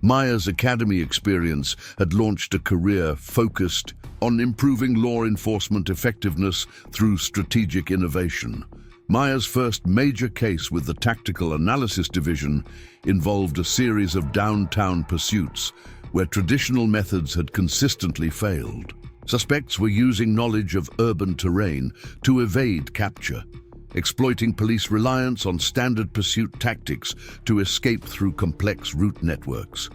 Maya's Academy experience had launched a career focused on improving law enforcement effectiveness through strategic innovation. Maya's first major case with the Tactical Analysis Division involved a series of downtown pursuits where traditional methods had consistently failed. Suspects were using knowledge of urban terrain to evade capture, exploiting police reliance on standard pursuit tactics to escape through complex route networks.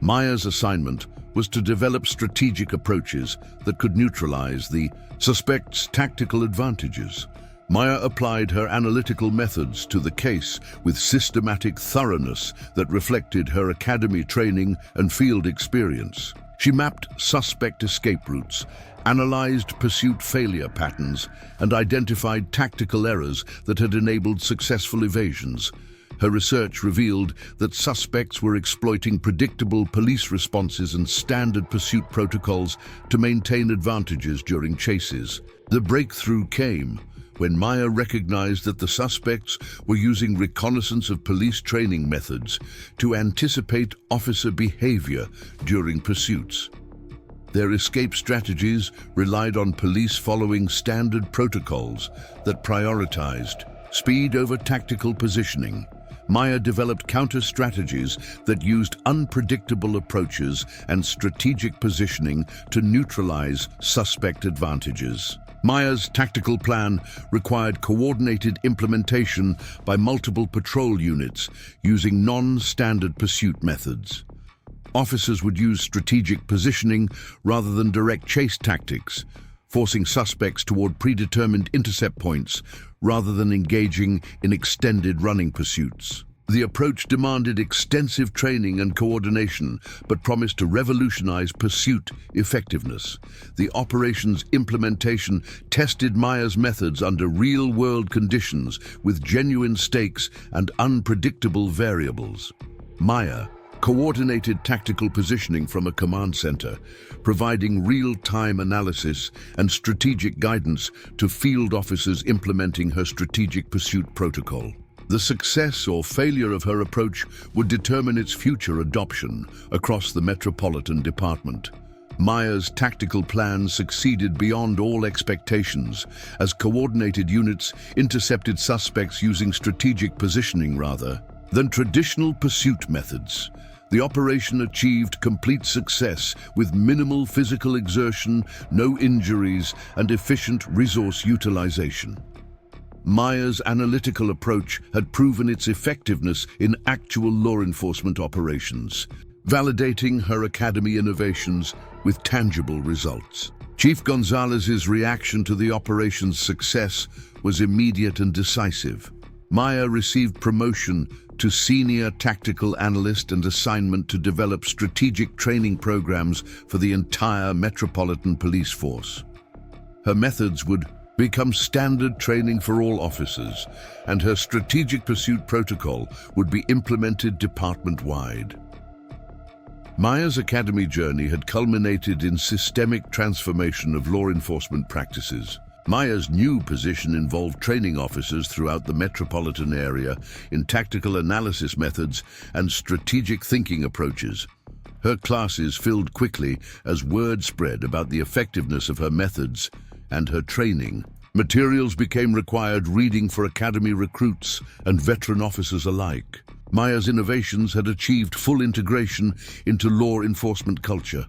Maya's assignment was to develop strategic approaches that could neutralize the suspect's tactical advantages. Maya applied her analytical methods to the case with systematic thoroughness that reflected her academy training and field experience. She mapped suspect escape routes, analyzed pursuit failure patterns, and identified tactical errors that had enabled successful evasions. Her research revealed that suspects were exploiting predictable police responses and standard pursuit protocols to maintain advantages during chases. The breakthrough came when Maya recognized that the suspects were using reconnaissance of police training methods to anticipate officer behavior during pursuits. Their escape strategies relied on police following standard protocols that prioritized speed over tactical positioning. Maya developed counter-strategies that used unpredictable approaches and strategic positioning to neutralize suspect advantages. Maya's tactical plan required coordinated implementation by multiple patrol units using non-standard pursuit methods. Officers would use strategic positioning rather than direct chase tactics, forcing suspects toward predetermined intercept points rather than engaging in extended running pursuits. The approach demanded extensive training and coordination, but promised to revolutionize pursuit effectiveness. The operation's implementation tested Maya's methods under real-world conditions with genuine stakes and unpredictable variables. Maya coordinated tactical positioning from a command center, providing real-time analysis and strategic guidance to field officers implementing her strategic pursuit protocol. The success or failure of her approach would determine its future adoption across the Metropolitan Department. Maya's tactical plan succeeded beyond all expectations as coordinated units intercepted suspects using strategic positioning rather than traditional pursuit methods. The operation achieved complete success with minimal physical exertion, no injuries, and efficient resource utilization. Maya's analytical approach had proven its effectiveness in actual law enforcement operations, validating her academy innovations with tangible results. Chief Gonzalez's reaction to the operation's success was immediate and decisive. Maya received promotion to senior tactical analyst and assignment to develop strategic training programs for the entire Metropolitan Police Force. Her methods would become standard training for all officers, and her strategic pursuit protocol would be implemented department-wide. Maya's academy journey had culminated in systemic transformation of law enforcement practices. Maya's new position involved training officers throughout the metropolitan area in tactical analysis methods and strategic thinking approaches. Her classes filled quickly as word spread about the effectiveness of her methods and her training. Materials became required reading for academy recruits and veteran officers alike. Maya's innovations had achieved full integration into law enforcement culture.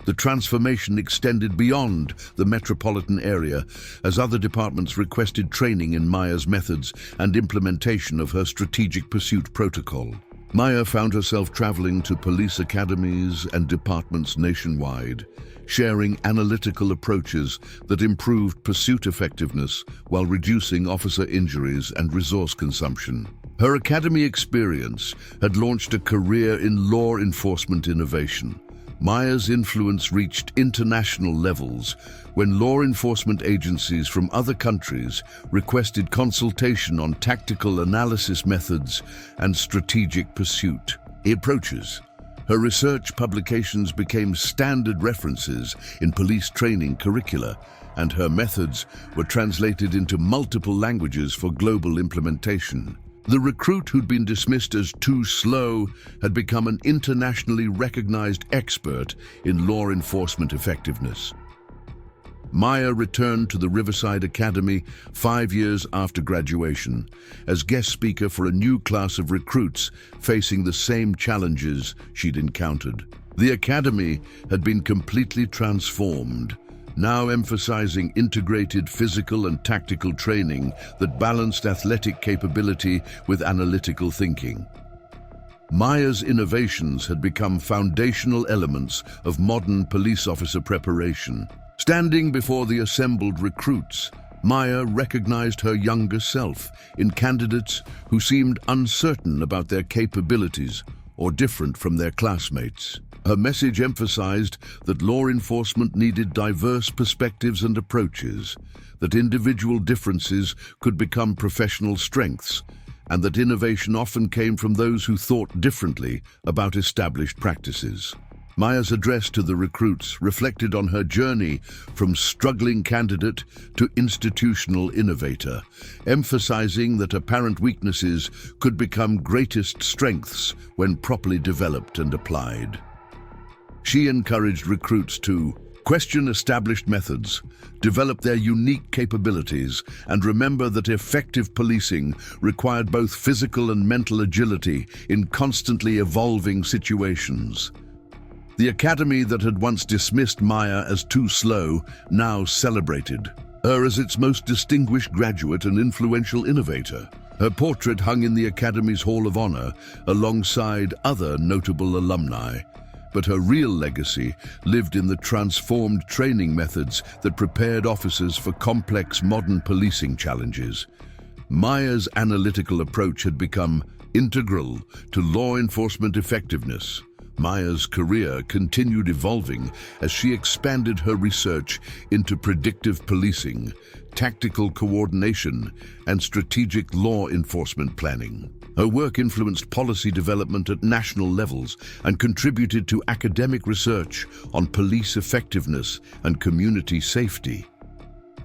The transformation extended beyond the metropolitan area as other departments requested training in Maya's methods and implementation of her strategic pursuit protocol. Maya found herself traveling to police academies and departments nationwide, sharing analytical approaches that improved pursuit effectiveness while reducing officer injuries and resource consumption. Her academy experience had launched a career in law enforcement innovation. Maya's influence reached international levels when law enforcement agencies from other countries requested consultation on tactical analysis methods and strategic pursuit approaches. Her research publications became standard references in police training curricula, and her methods were translated into multiple languages for global implementation. The recruit who'd been dismissed as too slow had become an internationally recognized expert in law enforcement effectiveness. Maya returned to the Riverside Academy 5 years after graduation as guest speaker for a new class of recruits facing the same challenges she'd encountered. The academy had been completely transformed. now emphasizing integrated physical and tactical training that balanced athletic capability with analytical thinking. Maya's innovations had become foundational elements of modern police officer preparation. Standing before the assembled recruits, Maya recognized her younger self in candidates who seemed uncertain about their capabilities or different from their classmates. Her message emphasized that law enforcement needed diverse perspectives and approaches, that individual differences could become professional strengths, and that innovation often came from those who thought differently about established practices. Maya's address to the recruits reflected on her journey from struggling candidate to institutional innovator, emphasizing that apparent weaknesses could become greatest strengths when properly developed and applied. She encouraged recruits to question established methods, develop their unique capabilities, and remember that effective policing required both physical and mental agility in constantly evolving situations. The academy that had once dismissed Maya as too slow now celebrated her as its most distinguished graduate and influential innovator. Her portrait hung in the academy's Hall of Honor alongside other notable alumni. But her real legacy lived in the transformed training methods that prepared officers for complex modern policing challenges. Maya's analytical approach had become integral to law enforcement effectiveness. Maya's career continued evolving as she expanded her research into predictive policing, tactical coordination, and strategic law enforcement planning. Her work influenced policy development at national levels and contributed to academic research on police effectiveness and community safety.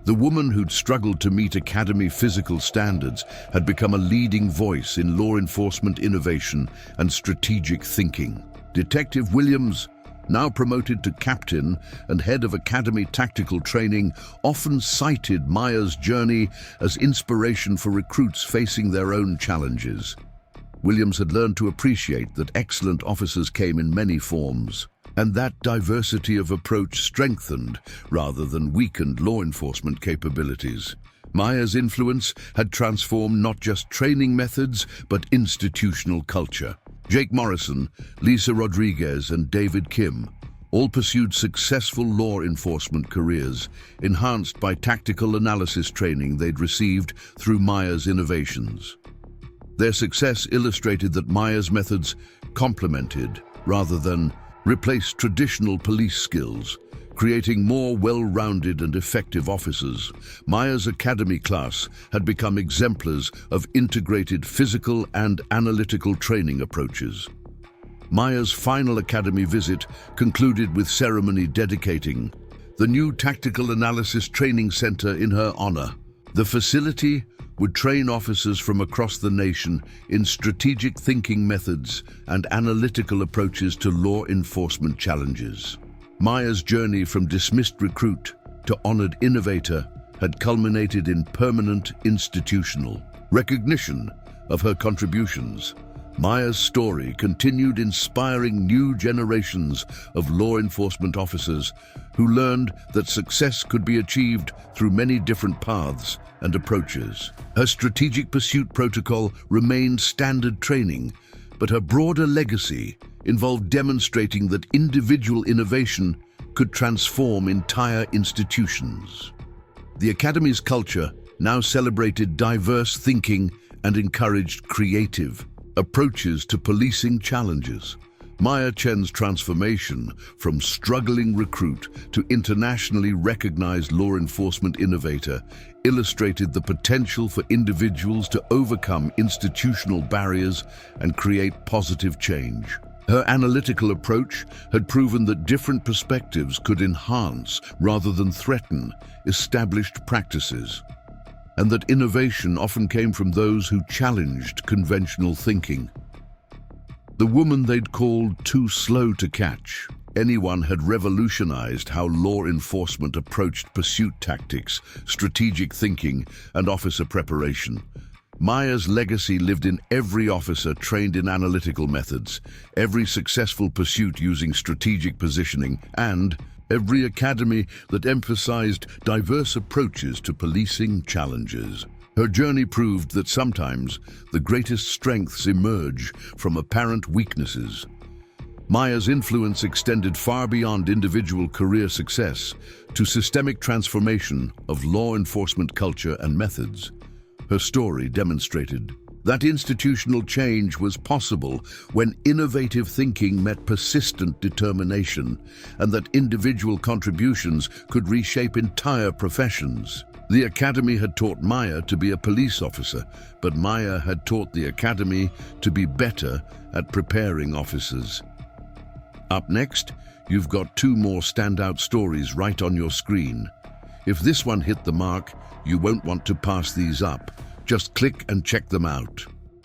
The woman who'd struggled to meet academy physical standards had become a leading voice in law enforcement innovation and strategic thinking. Detective Williams, now promoted to captain and head of academy tactical training, often cited Maya's journey as inspiration for recruits facing their own challenges. Williams had learned to appreciate that excellent officers came in many forms, and that diversity of approach strengthened rather than weakened law enforcement capabilities. Maya's influence had transformed not just training methods, but institutional culture. Jake Morrison, Lisa Rodriguez, and David Kim all pursued successful law enforcement careers, enhanced by tactical analysis training they'd received through Maya's innovations. Their success illustrated that Maya's methods complemented, rather than replaced, traditional police skills, creating more well-rounded and effective officers. Maya's academy class had become exemplars of integrated physical and analytical training approaches. Maya's final academy visit concluded with ceremony dedicating the new Tactical Analysis Training Center in her honor. The facility would train officers from across the nation in strategic thinking methods and analytical approaches to law enforcement challenges. Maya's journey from dismissed recruit to honored innovator had culminated in permanent institutional recognition of her contributions. Maya's story continued inspiring new generations of law enforcement officers who learned that success could be achieved through many different paths and approaches. Her strategic pursuit protocol remained standard training, but her broader legacy involved demonstrating that individual innovation could transform entire institutions. The Academy's culture now celebrated diverse thinking and encouraged creative approaches to policing challenges. Maya Chen's transformation from struggling recruit to internationally recognized law enforcement innovator illustrated the potential for individuals to overcome institutional barriers and create positive change. Her analytical approach had proven that different perspectives could enhance rather than threaten established practices, and that innovation often came from those who challenged conventional thinking. The woman they'd called too slow to catch. Anyone had revolutionized how law enforcement approached pursuit tactics, strategic thinking, and officer preparation. Maya's legacy lived in every officer trained in analytical methods, every successful pursuit using strategic positioning, and Every academy that emphasized diverse approaches to policing challenges. Her journey proved that sometimes the greatest strengths emerge from apparent weaknesses. Maya's influence extended far beyond individual career success to systemic transformation of law enforcement culture and methods. Her story demonstrated that institutional change was possible when innovative thinking met persistent determination, and that individual contributions could reshape entire professions. The academy had taught Maya to be a police officer, but Maya had taught the academy to be better at preparing officers. Up next, you've got two more standout stories right on your screen. If this one hit the mark, you won't want to pass these up. Just click and check them out.